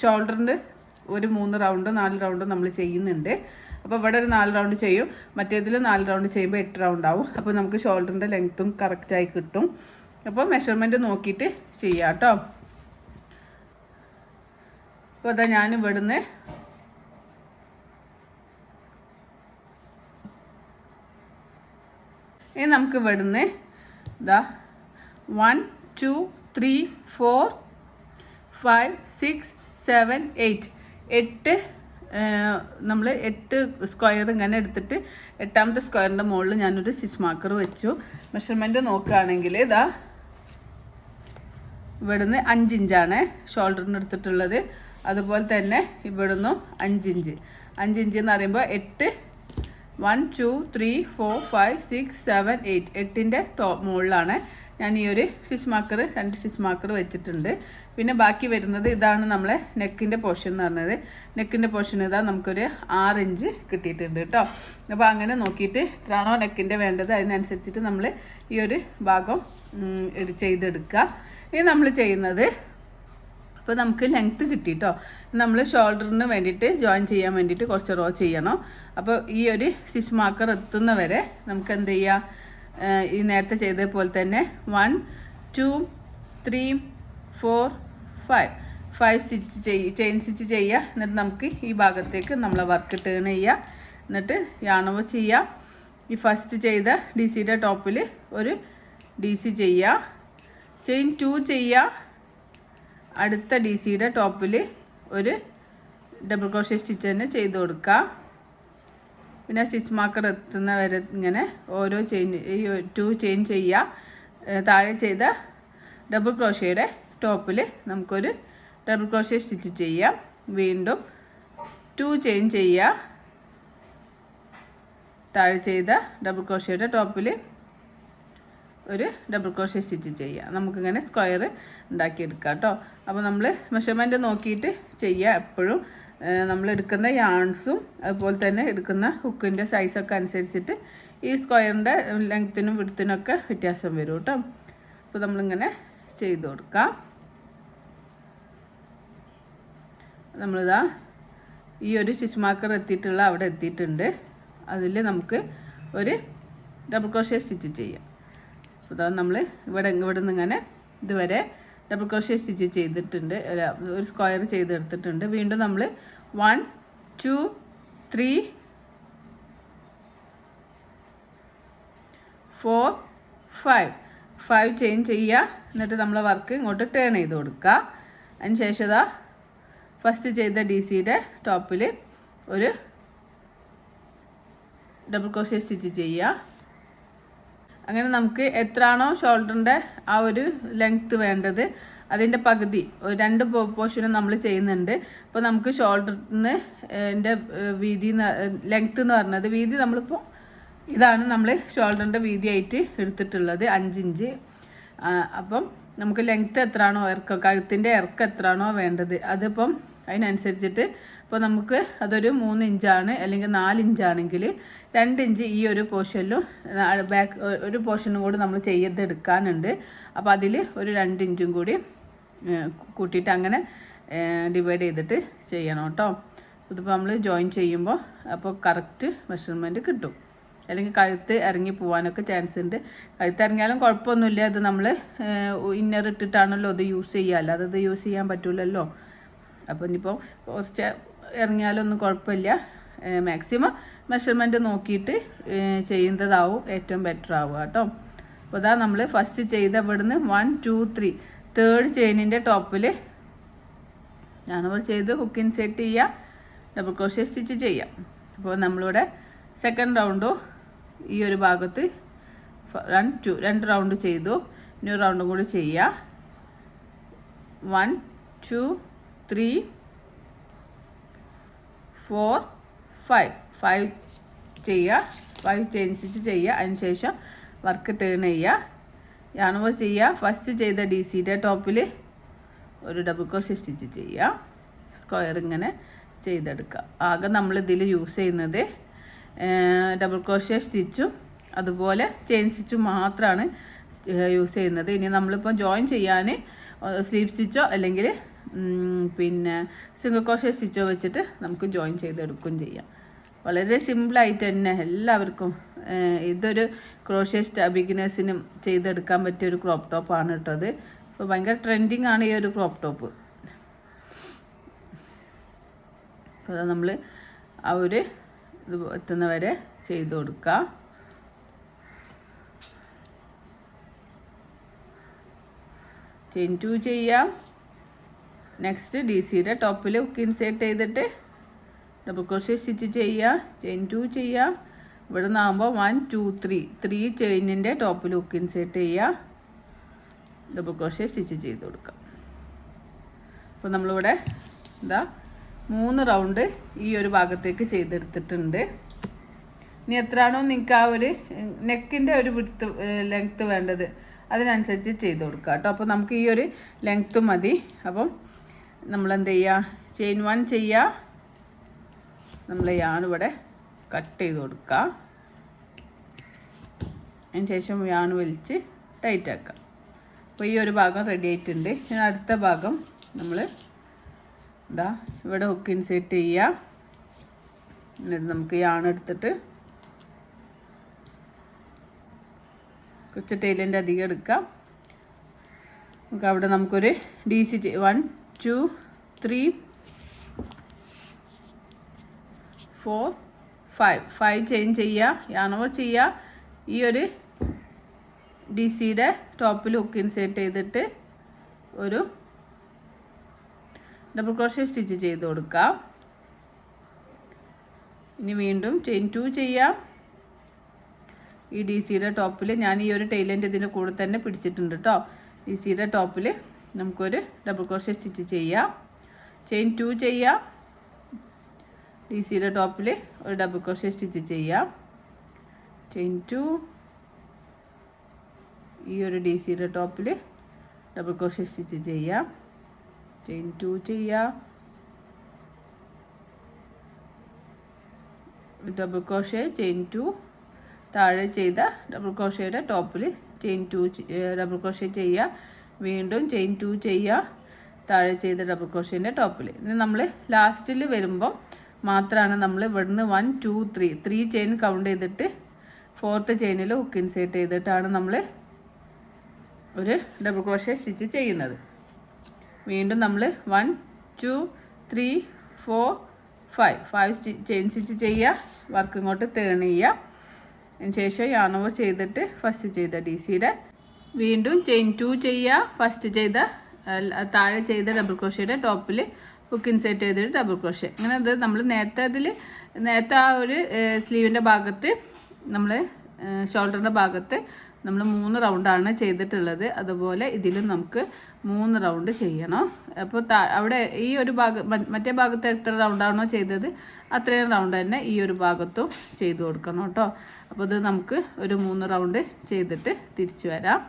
ഷോൾഡറിൻ്റെ ഒരു 3 റൗണ്ട് 4 റൗണ്ട് നമ്മൾ ചെയ്യുന്നുണ്ട്. അപ്പോൾ ഇവിടെ ഒരു 4 റൗണ്ട് ചെയ്യും. മറ്റേതിൽ 4 റൗണ്ട് ചെയ്യുമ്പോൾ 8 റൗണ്ട് ആവും. അപ്പോൾ നമുക്ക് ഷോൾഡറിൻ്റെ ലെങ്ത്തും കറക്റ്റായി കിട്ടും. അപ്പോൾ മെഷർമെൻറ്റ് നോക്കിയിട്ട് ചെയ്യാം കേട്ടോ. അപ്പോൾ അതാ ഞാൻ ഇവിടുന്ന് ഇനി നമുക്ക് ഇവിടുന്ന് ഇതാ 1 2 3 4 5 6 7 8 നമ്മൾ 8 സ്ക്വയർ ഇങ്ങനെ എടുത്തിട്ട് 8ാമത്തെ സ്ക്വയറിൻ്റെ മുകളിൽ ഞാനൊരു സ്റ്റിച്ച് മാർക്കർ വെച്ചു. മെഷർമെൻറ്റ് നോക്കുകയാണെങ്കിൽ ഇതാ ഇവിടുന്ന് 5 ഇഞ്ചാണ് ഷോൾഡറിന് എടുത്തിട്ടുള്ളത്. അതുപോലെ തന്നെ ഇവിടുന്ന് 5 ഇഞ്ച് എന്ന് പറയുമ്പോൾ 8 1 2 3 4 5 6 7 8 8ൻ്റെ മുകളിലാണ് ഞാൻ ഈ ഒരു സ്റ്റിച്ച് മാർക്കർ 2 സ്റ്റിച്ച് മാർക്കർ വെച്ചിട്ടുണ്ട്. പിന്നെ ബാക്കി വരുന്നത് ഇതാണ് നമ്മളെ നെക്കിൻ്റെ പോർഷൻ എന്ന് പറഞ്ഞത്. നെക്കിൻ്റെ പോർഷൻ ഇതാ നമുക്കൊരു 6 ഇഞ്ച് കിട്ടിയിട്ടുണ്ട് കേട്ടോ. അപ്പോൾ അങ്ങനെ നോക്കിയിട്ട് എത്രയാണോ നെക്കിൻ്റെ വേണ്ടത് അതിനനുസരിച്ചിട്ട് നമ്മൾ ഈ ഒരു ഭാഗം ചെയ്തെടുക്കുക. ഇനി നമ്മൾ ചെയ്യുന്നത് ഇപ്പോൾ നമുക്ക് ലെങ്ത്ത് കിട്ടി കേട്ടോ. നമ്മൾ ഷോൾഡറിന് വേണ്ടിയിട്ട് ജോയിൻ ചെയ്യാൻ വേണ്ടിയിട്ട് കുറച്ച് റോ ചെയ്യണം. അപ്പോൾ ഈ ഒരു സ്റ്റിച്ച് മാർക്കർ എത്തുന്നവരെ നമുക്ക് എന്ത് ചെയ്യാം, ഈ നേരത്തെ ചെയ്തത് പോലെ തന്നെ 1 2 3 4 5 സ്റ്റിച്ച് ചെയിൻ സ്റ്റിച്ച് ചെയ്യുക. എന്നിട്ട് നമുക്ക് ഈ ഭാഗത്തേക്ക് നമ്മളെ വർക്ക് ടേൺ ചെയ്യുക. എന്നിട്ട് യാണവ് ചെയ്യുക. ഈ ഫസ്റ്റ് ചെയ്ത ഡി സിയുടെ ടോപ്പിൽ ഒരു ഡി സി ചെയ്യുക. ചെയിൻ 2 ചെയ്യുക. അടുത്ത ഡി സിയുടെ ടോപ്പിൽ ഒരു ഡബിൾ ക്രോഷ്യ സ്റ്റിച്ച് തന്നെ ചെയ്ത് കൊടുക്കുക. പിന്നെ സ്റ്റിച്ച് മാർക്കർ എത്തുന്ന വരെ ഇങ്ങനെ ഓരോ ചെയിൻ 2 ചെയിൻ ചെയ്യുക. താഴെ ചെയ്ത ഡബിൾ ക്രോഷ്യയുടെ ടോപ്പിൽ നമുക്കൊരു ഡബിൾ ക്രോഷ്യ സ്റ്റിച്ച് ചെയ്യാം. വീണ്ടും 2 ചെയിൻ ചെയ്യുക. താഴെ ചെയ്ത ഡബിൾ ക്രോഷ്യയുടെ ടോപ്പിൽ ഒരു ഡബിൾ ക്രോഷ്യ സ്റ്റിച്ച് ചെയ്യുക. നമുക്കിങ്ങനെ സ്ക്വയർ ഉണ്ടാക്കിയെടുക്കാം കേട്ടോ. അപ്പോൾ നമ്മൾ മെഷർമെൻറ്റ് നോക്കിയിട്ട് ചെയ്യുക. എപ്പോഴും നമ്മൾ എടുക്കുന്ന യാൺസും അതുപോലെ തന്നെ എടുക്കുന്ന ഹുക്കിൻ്റെ സൈസൊക്കെ അനുസരിച്ചിട്ട് ഈ സ്ക്വയറിൻ്റെ ലെങ്ത്തിനും വിഡ്ത്തിനൊക്കെ വ്യത്യാസം വരും കേട്ടോ. അപ്പോൾ നമ്മളിങ്ങനെ ചെയ്ത് കൊടുക്കാം. നമ്മളിതാ ഈ ഒരു സ്റ്റിച്ച് മാർക്കർ എത്തിയിട്ടുള്ള അവിടെ എത്തിയിട്ടുണ്ട്. അതിൽ നമുക്ക് ഒരു ഡബിൾ ക്രോഷ്യ സ്റ്റിച്ച് ചെയ്യാം. അപ്പോൾ ഇതാ നമ്മൾ ഇവിടെ നിന്ന് ഇങ്ങനെ ഇതുവരെ ഡബിൾ ക്രോഷ്യ സ്റ്റിച്ച് ചെയ്തിട്ടുണ്ട്, ഒരു സ്ക്വയർ ചെയ്തെടുത്തിട്ടുണ്ട്. വീണ്ടും നമ്മൾ 1 2 3 4 5 ചെയിൻ ചെയ്യുക. എന്നിട്ട് നമ്മൾ വർക്ക് ഇങ്ങോട്ട് ടേൺ ചെയ്ത് കൊടുക്കുക. അതിന് ശേഷം ഇതാ ഫസ്റ്റ് ചെയ്ത DCയുടെ ടോപ്പിൽ ഒരു ഡബിൾ ക്രോഷ്യ സ്റ്റിച്ച് ചെയ്യുക. അങ്ങനെ നമുക്ക് എത്രയാണോ ഷോൾഡറിൻ്റെ ആ ഒരു ലെങ്ത്ത് വേണ്ടത് അതിൻ്റെ പകുതി 2 പോർഷനും നമ്മൾ ചെയ്യുന്നുണ്ട്. അപ്പോൾ നമുക്ക് ഷോൾഡറിന് എൻ്റെ വീതി ലെങ്ത്ത് എന്ന് പറഞ്ഞത് വീതി നമ്മളിപ്പോൾ ഇതാണ് നമ്മൾ ഷോൾഡറിൻ്റെ വീതിയായിട്ട് എടുത്തിട്ടുള്ളത് 5 ഇഞ്ച്. അപ്പം നമുക്ക് ലെങ്ത്ത് എത്രയാണോ കഴുത്തിൻ്റെ ഇറക്കം എത്രയാണോ വേണ്ടത് അതിപ്പം അതിനനുസരിച്ചിട്ട് ഇപ്പോൾ നമുക്ക് അതൊരു 3 ഇഞ്ചാണ് അല്ലെങ്കിൽ 4 ഇഞ്ചാണെങ്കിൽ 2 ഇഞ്ച് ഈ ഒരു പോർഷനിലും ബാക്ക് ഒരു പോർഷനും കൂടി നമ്മൾ ചെയ്തെടുക്കാനുണ്ട്. അപ്പോൾ അതിൽ ഒരു 2 ഇഞ്ചും കൂടി കൂട്ടിയിട്ട് അങ്ങനെ ഡിവൈഡ് ചെയ്തിട്ട് ചെയ്യണം കേട്ടോ. ഇതിപ്പോൾ നമ്മൾ ജോയിൻ ചെയ്യുമ്പോൾ അപ്പോൾ കറക്റ്റ് മെഷർമെൻറ്റ് കിട്ടും. അല്ലെങ്കിൽ കഴുത്ത് ഇറങ്ങി പോകാനൊക്കെ ചാൻസ് ഉണ്ട്. കഴുത്ത് ഇറങ്ങിയാലും കുഴപ്പമൊന്നുമില്ല. അത് നമ്മൾ ഇന്നർ ഇട്ടിട്ടാണല്ലോ അത് യൂസ് ചെയ്യുക, അല്ലാതെ അത് യൂസ് ചെയ്യാൻ പറ്റില്ലല്ലോ. അപ്പോൾ ഇനിയിപ്പോൾ കുറച്ച് ഇറങ്ങിയാലൊന്നും കുഴപ്പമില്ല. മാക്സിമം മെഷർമെൻറ്റ് നോക്കിയിട്ട് ചെയ്യുന്നതാവും ഏറ്റവും ബെറ്റർ ആവുക കേട്ടോ. അപ്പോൾ അതാ നമ്മൾ ഫസ്റ്റ് ചെയ്ത ഇവിടുന്ന് 1 2 3 തേർഡ് ചെയിനിൻ്റെ ടോപ്പിൽ ഞാനിവിടെ ചെയ്ത് ഹുക്ക് ഇൻസേർട്ട് ചെയ്യുക, ഡബിൾ ക്രോഷ്യ സ്റ്റിച്ച് ചെയ്യാം. അപ്പോൾ നമ്മളിവിടെ സെക്കൻഡ് റൗണ്ടും ഈ ഒരു ഭാഗത്ത് 2 റൗണ്ട് ചെയ്തു. ഇനി ഒരു റൗണ്ടും കൂടി ചെയ്യുക. 1 2 3 4 5 ചെയ്യുക. 5 ചെയിൻ സ്റ്റിച്ച് ചെയ്യുക. അതിന് ശേഷം വർക്ക് ടേൺ ചെയ്യുക. യാണുമ്പോൾ ചെയ്യുക. ഫസ്റ്റ് ചെയ്ത DCയുടെ ടോപ്പിൽ ഒരു ഡബിൾ ക്രോഷ്യ സ്റ്റിച്ച് ചെയ്യുക. സ്ക്വയർ ഇങ്ങനെ ചെയ്തെടുക്കുക. ആകെ നമ്മൾ ഇതിൽ യൂസ് ചെയ്യുന്നത് ഡബിൾ ക്രോഷ്യ സ്റ്റിച്ചും അതുപോലെ ചെയിൻ സ്റ്റിച്ചും മാത്രമാണ് യൂസ് ചെയ്യുന്നത്. ഇനി നമ്മളിപ്പോൾ ജോയിൻ ചെയ്യാൻ സ്ലീവ് സ്റ്റിച്ചോ അല്ലെങ്കിൽ പിന്നെ സിംഗിൾ ക്രോഷ്യ സ്റ്റിച്ചോ വെച്ചിട്ട് നമുക്ക് ജോയിൻ ചെയ്തെടുക്കുകയും ചെയ്യാം. വളരെ സിമ്പിളായിട്ട് തന്നെ എല്ലാവർക്കും ഇതൊരു ക്രോഷ്യ ബിഗിനേഴ്സിനും ചെയ്തെടുക്കാൻ പറ്റിയ ഒരു ക്രോപ്പ് ടോപ്പാണ് കേട്ടത്. ഇപ്പോൾ ഭയങ്കര ട്രെൻഡിങ് ആണ് ഈ ഒരു ക്രോപ്പ് ടോപ്പ്. അപ്പോൾ നമ്മൾ ആ ഒരു ഇത് എത്തുന്നവരെ ചെയ്ത് കൊടുക്കുക. ചെയിൻ 2 ചെയ്യാം. നെക്സ്റ്റ് DCയുടെ ടോപ്പിൽ ഹുക്ക് ഇൻസേർട്ട് ചെയ്തിട്ട് ഡബിൾ ക്രോഷ്യ സ്റ്റിച്ച് ചെയ്യുക. ചെയിൻ 2 ചെയ്യുക. ഇവിടെ നിന്നാകുമ്പോൾ 1 2 3 ചെയിനിൻ്റെ ടോപ്പിൽ ഹുക്ക് ഇൻസേർട്ട് ചെയ്യുക, ഡബിൾ ക്രോഷ്യ സ്റ്റിച്ച് ചെയ്ത് കൊടുക്കുക. അപ്പോൾ നമ്മളിവിടെ ഇതാ 3 റൗണ്ട് ഈ ഒരു ഭാഗത്തേക്ക് ചെയ്തെടുത്തിട്ടുണ്ട്. ഇനി എത്രയാണോ നിങ്ങൾക്ക് ആ ഒരു നെക്കിൻ്റെ ഒരു ലെങ്ത്ത് വേണ്ടത് അതിനനുസരിച്ച് ചെയ്ത് കൊടുക്കുക കേട്ടോ. അപ്പോൾ നമുക്ക് ഈ ഒരു ലെങ്ത്ത് മതി. അപ്പം നമ്മളെന്ത് ചെയ്യുക, ചെയിൻ 1 ചെയ്യുക. നമ്മൾ യാണിവിടെ കട്ട് ചെയ്ത് കൊടുക്കുക. അതിന് ശേഷം യാണ് വലിച്ച് ടൈറ്റ് ആക്കുക. അപ്പോൾ ഈ ഒരു ഭാഗം റെഡി ആയിട്ടുണ്ട്. ഇനി അടുത്ത ഭാഗം നമ്മൾ ഇതാ ഇവിടെ ഹുക്ക് ഇൻസേർട്ട് ചെയ്യുക. എന്നിട്ട് നമുക്ക് യാൺ എടുത്തിട്ട് കുറച്ച് ടൈലിൻ്റെ അധികം എടുക്കാം. നമുക്ക് അവിടെ നമുക്കൊരു DC 1 2 3 4 5 ചെയിൻ ചെയ്യുക. യാണോവർ ചെയ്യുക. ഈ ഒരു DCയുടെ ടോപ്പിൽ ഹുക്ക് ഇൻസേർട്ട് ചെയ്തിട്ട് ഒരു ഡബിൾ ക്രോഷ്യ സ്റ്റിച്ച് ചെയ്ത് കൊടുക്കുക. ഇനി വീണ്ടും ചെയിൻ 2 ചെയ്യാം. ഈ DCയുടെ ടോപ്പിൽ ഞാൻ ഈ ഒരു ടൈലൻ്റ് ഇതിൻ്റെ കൂടെ തന്നെ പിടിച്ചിട്ടുണ്ട് കേട്ടോ. DCയുടെ ടോപ്പിൽ നമുക്കൊരു ഡബിൾ ക്രോഷ്യ സ്റ്റിച്ച് ചെയ്യാം. ചെയിൻ 2 ചെയ്യാം. DCയുടെ ടോപ്പിൽ ഒരു ഡബിൾ ക്രോഷ്യ സ്റ്റിച്ച് ചെയ്യാം. ചെയിൻ 2. ഈ ഒരു DCയുടെ ടോപ്പിൽ ഡബിൾ ക്രോഷ്യ സ്റ്റിച്ച് ചെയ്യാം. ചെയിൻ 2 ചെയ്യാം. ഡബിൾ ക്രോഷ്യ ചെയിൻ 2 താഴെ ചെയ്ത ഡബിൾ ക്രോഷയുടെ ടോപ്പിൽ ചെയിൻ 2 ഡബിൾ ക്രോഷേ ചെയ്യുക. വീണ്ടും ചെയിൻ 2 ചെയ്യുക താഴെ ചെയ്ത ഡബിൾ ക്രോഷേൻ്റെ ടോപ്പിൽ. ഇനി നമ്മൾ ലാസ്റ്റിൽ വരുമ്പോൾ മാത്രമാണ് നമ്മൾ ഇവിടുന്ന് 1 2 3 ചെയിൻ കൗണ്ട് ചെയ്തിട്ട് 4th ചെയിനിൽ ഹുക്ക് ഇൻസേർട്ട് ചെയ്തിട്ടാണ് നമ്മൾ ഒരു ഡബിൾ ക്രോഷേ സ്റ്റിച്ച് ചെയ്യുന്നത്. വീണ്ടും നമ്മൾ 1 2 3 4 5 ചെയിൻ സ്റ്റിച്ച് ചെയ്യുക. വർക്ക് ഇങ്ങോട്ട് ടേൺ ചെയ്യുക. അതിന് ശേഷം യാൺ ഓവർ ചെയ്തിട്ട് ഫസ്റ്റ് ചെയ്ത DCയുടെ വീണ്ടും ചെയിൻ 2 ചെയ്യുക. ഫസ്റ്റ് ചെയ്ത താഴെ ചെയ്ത ഡബിൾ ക്രോഷയുടെ ടോപ്പിൽ ഹുക്ക് ഇൻസേർട്ട് ചെയ്തിട്ട് ഡബിൾ ക്രോഷേ. അങ്ങനെ അത് നമ്മൾ നേരത്തെ ആ ഒരു സ്ലീവിൻ്റെ ഭാഗത്ത് നമ്മൾ ഷോൾഡറിൻ്റെ ഭാഗത്ത് നമ്മൾ 3 റൗണ്ടാണ് ചെയ്തിട്ടുള്ളത്. അതുപോലെ ഇതിലും നമുക്ക് 3 റൗണ്ട് ചെയ്യണം. അപ്പോൾ അവിടെ ഈ ഒരു മറ്റേ ഭാഗത്ത് എത്ര റൗണ്ടാണോ ചെയ്തത് അത്രയും റൗണ്ട് തന്നെ ഈ ഒരു ഭാഗത്തും ചെയ്ത് കൊടുക്കണം കേട്ടോ. അപ്പോൾ ഇത് നമുക്ക് ഒരു 3 റൗണ്ട് ചെയ്തിട്ട് തിരിച്ചു വരാം.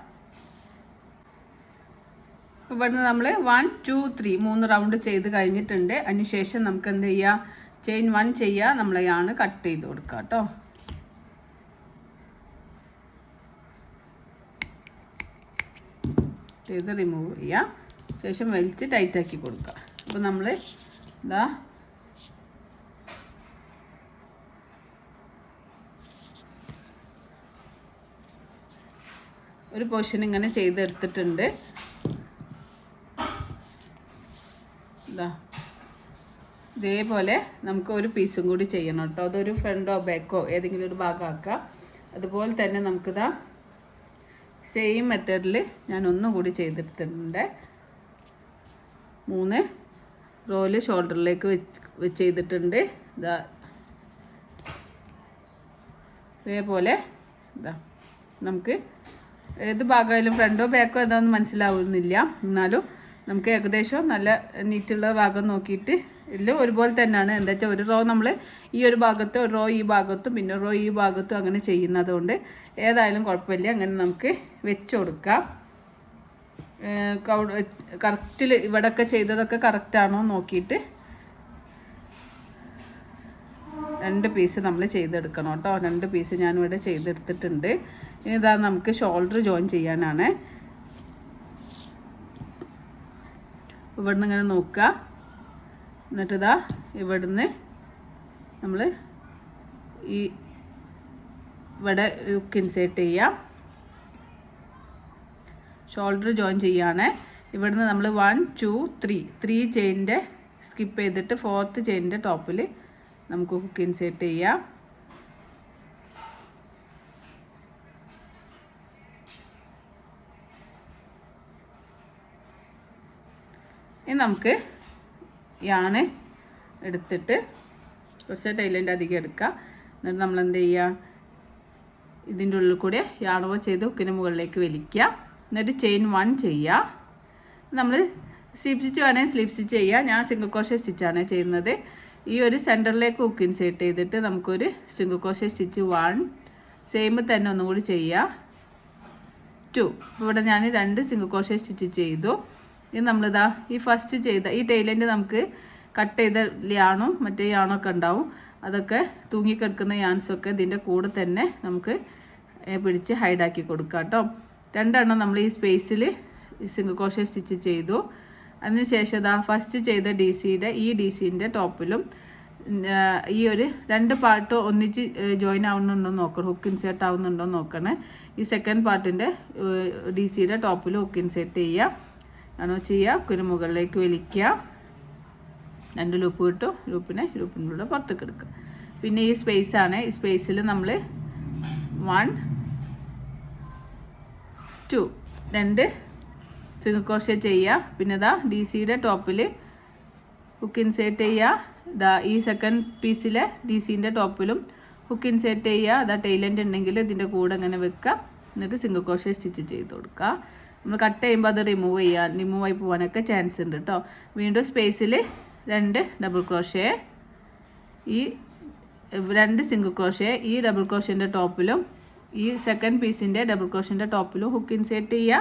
ഇവിടുന്ന് നമ്മൾ 1 2 3 റൗണ്ട് ചെയ്ത് കഴിഞ്ഞിട്ടുണ്ട്. അതിനുശേഷം നമുക്ക് എന്ത് ചെയ്യുക, ചെയിൻ 1 ചെയ്യുക. നമ്മൾ യാണ് കട്ട് ചെയ്ത് കൊടുക്കുക കേട്ടോ. ചെയ്ത് റിമൂവ് ചെയ്യുക. ശേഷം വലിച്ച് ടൈറ്റാക്കി കൊടുക്കുക. അപ്പോൾ നമ്മൾ ഇതാ ഒരു പോർഷൻ ഇങ്ങനെ ചെയ്തെടുത്തിട്ടുണ്ട്. ഇതേപോലെ നമുക്ക് ഒരു പീസും കൂടി ചെയ്യണം കേട്ടോ. അതൊരു ഫ്രണ്ടോ ബാക്കോ ഏതെങ്കിലും ഒരു ഭാഗമാക്കുക. അതുപോലെ തന്നെ നമുക്കിതാ സെയിം മെത്തേഡിൽ ഞാൻ ഒന്നും കൂടി ചെയ്തെടുത്തിട്ടുണ്ട്. 3 റോല് ഷോൾഡറിലേക്ക് വെച്ച് ചെയ്തിട്ടുണ്ട്. ഇതാ ഇതേപോലെ ഇതാ നമുക്ക് ഏത് ഭാഗമായാലും ഫ്രണ്ടോ ബാക്കോ ഏതാണെന്ന് മനസ്സിലാവുന്നില്ല. എന്നാലും നമുക്ക് ഏകദേശം നല്ല നീറ്റുള്ള ഭാഗം നോക്കിയിട്ട് എല്ലാം ഒരുപോലെ തന്നെയാണ്. എന്താ വെച്ചാൽ ഒരു റോ നമ്മൾ ഈ ഒരു ഭാഗത്ത്, ഒരു റോ ഈ ഭാഗത്തും പിന്നെ റോ ഈ ഭാഗത്തും അങ്ങനെ ചെയ്യുന്നതുകൊണ്ട് ഏതായാലും കുഴപ്പമില്ല. അങ്ങനെ നമുക്ക് വെച്ച് കൊടുക്കാം. കറക്റ്റിൽ ഇവിടെയൊക്കെ ചെയ്തതൊക്കെ കറക്റ്റാണോ നോക്കിയിട്ട് 2 പീസ് നമ്മൾ ചെയ്തെടുക്കണം കേട്ടോ. 2 പീസ് ഞാനിവിടെ ചെയ്തെടുത്തിട്ടുണ്ട്. ഇനി ഇതാ നമുക്ക് ഷോൾഡർ ജോയിൻ ചെയ്യാനാണ്. ഇവിടുന്ന് ഇങ്ങനെ നോക്കുക. എന്നിട്ട് ഇതാ ഇവിടുന്ന് നമ്മൾ ഇവിടെ ഹുക്ക് ഇൻസേർട്ട് ചെയ്യാം. ഷോൾഡർ ജോയിൻ ചെയ്യാണ്. ഇവിടുന്ന് നമ്മൾ 1 2 3 ചെയിനിൻ്റെ സ്കിപ്പ് ചെയ്തിട്ട് 4th ചെയിനിൻ്റെ ടോപ്പിൽ നമുക്ക് ഹുക്ക് ഇൻസേർട്ട് ചെയ്യാം. ഇനി നമുക്ക് യാണ് എടുത്തിട്ട് കുറച്ച് ടൈലൻ്റ് അധികം എടുക്കുക. എന്നിട്ട് നമ്മൾ എന്ത് ചെയ്യുക, ഇതിൻ്റെ ഉള്ളിൽ കൂടെ യാൺ ഓവർ ചെയ്ത് ഹുക്കിന് മുകളിലേക്ക് വലിക്കുക. എന്നിട്ട് ചെയിൻ 1 ചെയ്യുക. നമ്മൾ സ്ലിപ്പ് സ്റ്റിച്ച് വേണമെങ്കിൽ സ്ലിപ്പ് സ്റ്റിച്ച് ചെയ്യുക. ഞാൻ സിംഗിൾ ക്രോഷേ സ്റ്റിച്ചാണ് ചെയ്യുന്നത്. ഈ ഒരു സെൻറ്ററിലേക്ക് ഹുക്ക് ഇൻസേർട്ട് ചെയ്തിട്ട് നമുക്കൊരു സിംഗിൾ ക്രോഷേ സ്റ്റിച്ച് 1 സെയിം തന്നെ ഒന്നും കൂടി ചെയ്യുക 2. ഇവിടെ ഞാൻ 2 സിംഗിൾ ക്രോഷേ സ്റ്റിച്ച് ചെയ്തു. ഇത് നമ്മളിതാ ഈ ഫസ്റ്റ് ചെയ്ത ഈ ടൈലൻ്റ് നമുക്ക് കട്ട് ചെയ്ത യാണും മറ്റേ യാണൊക്കെ ഉണ്ടാവും. അതൊക്കെ തൂങ്ങിക്കിടക്കുന്ന യാൻസൊക്കെ ഇതിൻ്റെ കൂടെ തന്നെ നമുക്ക് പിടിച്ച് ഹൈഡാക്കി കൊടുക്കാം കേട്ടോ. 2 എണ്ണം നമ്മൾ ഈ സ്പേസിൽ സിംഗിൾ ക്രോഷേ സ്റ്റിച്ച് ചെയ്തു. അതിനുശേഷം ഇതാ ഫസ്റ്റ് ചെയ്ത ഈ DCൻ്റെ ടോപ്പിലും ഈ ഒരു 2 പാർട്ട് ഒന്നിച്ച് ജോയിൻ ആവുന്നുണ്ടോ നോക്കണം, ഹുക്ക് ഇൻസേർട്ട് ആവുന്നുണ്ടോ നോക്കണേ. ഈ സെക്കൻഡ് പാർട്ടിൻ്റെ DCയുടെ ടോപ്പിൽ ഹുക്ക് ഇൻസേർട്ട് ചെയ്യുക. ആണോ ചെയ്യുക, ഹുക്കിന് മുകളിലേക്ക് വലിക്കുക. 2 ലൂപ്പ് കിട്ടും. ലൂപ്പിനുള്ള പുറത്തേക്ക് എടുക്കുക. പിന്നെ ഈ സ്പേസാണ്. ഈ സ്പേസിൽ നമ്മൾ 1 2 2 സിംഗിൾ ക്രോഷേ ചെയ്യുക. പിന്നെ ഇതാ DCയുടെ ടോപ്പിൽ ഹുക്ക് ഇൻസേർട്ട് ചെയ്യുക. ഇതാ ഈ സെക്കൻഡ് പീസിലെ DCൻ്റെ ടോപ്പിലും ഹുക്ക് ഇൻസേർട്ട് ചെയ്യുക. അതാ ടൈലൻ്റ് ഉണ്ടെങ്കിൽ ഇതിൻ്റെ കൂടെ അങ്ങനെ വെക്കുക. എന്നിട്ട് സിംഗിൾ ക്രോഷേ സ്റ്റിച്ച് ചെയ്ത് കൊടുക്കുക. നമ്മൾ കട്ട് ചെയ്യുമ്പോൾ അത് റിമൂവ് ആയി പോകാനൊക്കെ ചാൻസ് ഉണ്ട് കേട്ടോ. വീണ്ടും സ്പേസിൽ 2 ഡബിൾ ക്രോഷേ, ഈ 2 സിംഗിൾ ക്രോഷേ ഈ ഡബിൾ ക്രോഷേൻ്റെ ടോപ്പിലും ഈ സെക്കൻഡ് പീസിൻ്റെ ഡബിൾ ക്രോഷേൻ്റെ ടോപ്പിലും ഹുക്ക് ഇൻസേർട്ട് ചെയ്യുക.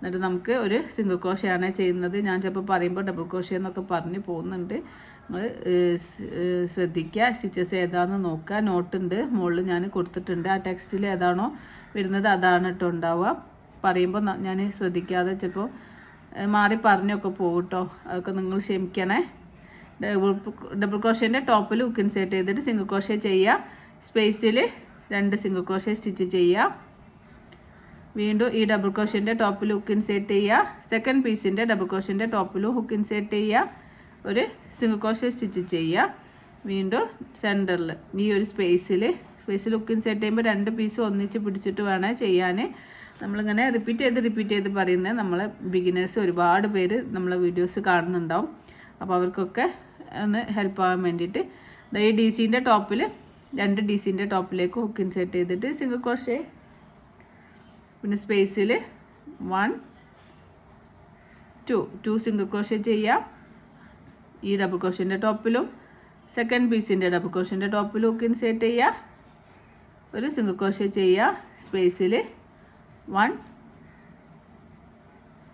എന്നിട്ട് നമുക്ക് ഒരു സിംഗിൾ ക്രോഷേ ആണ് ചെയ്യുന്നത്. ഞാൻ ചിലപ്പോൾ പറയുമ്പോൾ ഡബിൾ ക്രോഷേ എന്നൊക്കെ പറഞ്ഞ് പോകുന്നുണ്ട്. നമ്മൾ ശ്രദ്ധിക്കുക, സ്റ്റിച്ചസ് ഏതാണെന്ന് നോക്കുക. നോട്ടുണ്ട് മുകളിൽ ഞാൻ കൊടുത്തിട്ടുണ്ട്. ആ ടെക്സ്റ്റിൽ ഏതാണോ വരുന്നത് അതാണ് കേട്ടോ ഉണ്ടാവുക. പറയുമ്പോൾ ഞാൻ ശ്രദ്ധിക്കാതെ ചിലപ്പോൾ മാറി പറഞ്ഞൊക്കെ പോകും കേട്ടോ. അതൊക്കെ നിങ്ങൾ ക്ഷമിക്കണേ. ഡബിൾ ക്രോഷേൻ്റെ ടോപ്പിൽ ഹുക്ക് ഇൻസേർട്ട് ചെയ്തിട്ട് സിംഗിൾ ക്രോഷേ ചെയ്യുക. സ്പേസിൽ 2 സിംഗിൾ ക്രോഷേ സ്റ്റിച്ച് ചെയ്യുക. വീണ്ടും ഈ ഡബിൾ ക്രോഷേൻ്റെ ടോപ്പിൽ ഹുക്ക് ഇൻസേർട്ട് ചെയ്യുക. സെക്കൻഡ് പീസിൻ്റെ ഡബിൾ ക്രോഷേൻ്റെ ടോപ്പിലും ഹുക്ക് ഇൻസേർട്ട് ചെയ്യുക. ഒരു സിംഗിൾ ക്രോഷേ സ്റ്റിച്ച് ചെയ്യുക. വീണ്ടും സെൻറ്ററിൽ ഈ ഒരു സ്പേസിൽ ഹുക്ക് ഇൻസേർട്ട് ചെയ്യുമ്പോൾ 2 പീസും ഒന്നിച്ച് പിടിച്ചിട്ട് വേണം ചെയ്യാൻ. നമ്മളിങ്ങനെ റിപ്പീറ്റ് ചെയ്ത് പറയുന്നത് നമ്മളെ ബിഗിനേഴ്സ് ഒരുപാട് പേര് നമ്മളെ വീഡിയോസ് കാണുന്നുണ്ടാവും. അപ്പോൾ അവർക്കൊക്കെ ഒന്ന് ഹെൽപ്പ് ആവാൻ വേണ്ടിയിട്ട് ഈ ഡി സിൻ്റെ ടോപ്പിൽ 2 ഡി സിൻ്റെ ടോപ്പിലേക്ക് ഹുക്ക് ഇൻസേർട്ട് ചെയ്തിട്ട് സിംഗിൾ ക്രോഷേ, പിന്നെ സ്പേസിൽ 1 2 സിംഗിൾ ക്രോഷേ ചെയ്യുക. ഈ ഡബിൾ ക്രോഷേൻ്റെ ടോപ്പിലും സെക്കൻഡ് പീസിൻ്റെ ഡബിൾ ക്രോഷേൻ്റെ ടോപ്പിലും ഹുക്ക് ഇൻസേർട്ട് ചെയ്യുക. ഒരു സിംഗിൾ ക്രോഷേ ചെയ്യുക. സ്പേസിൽ 1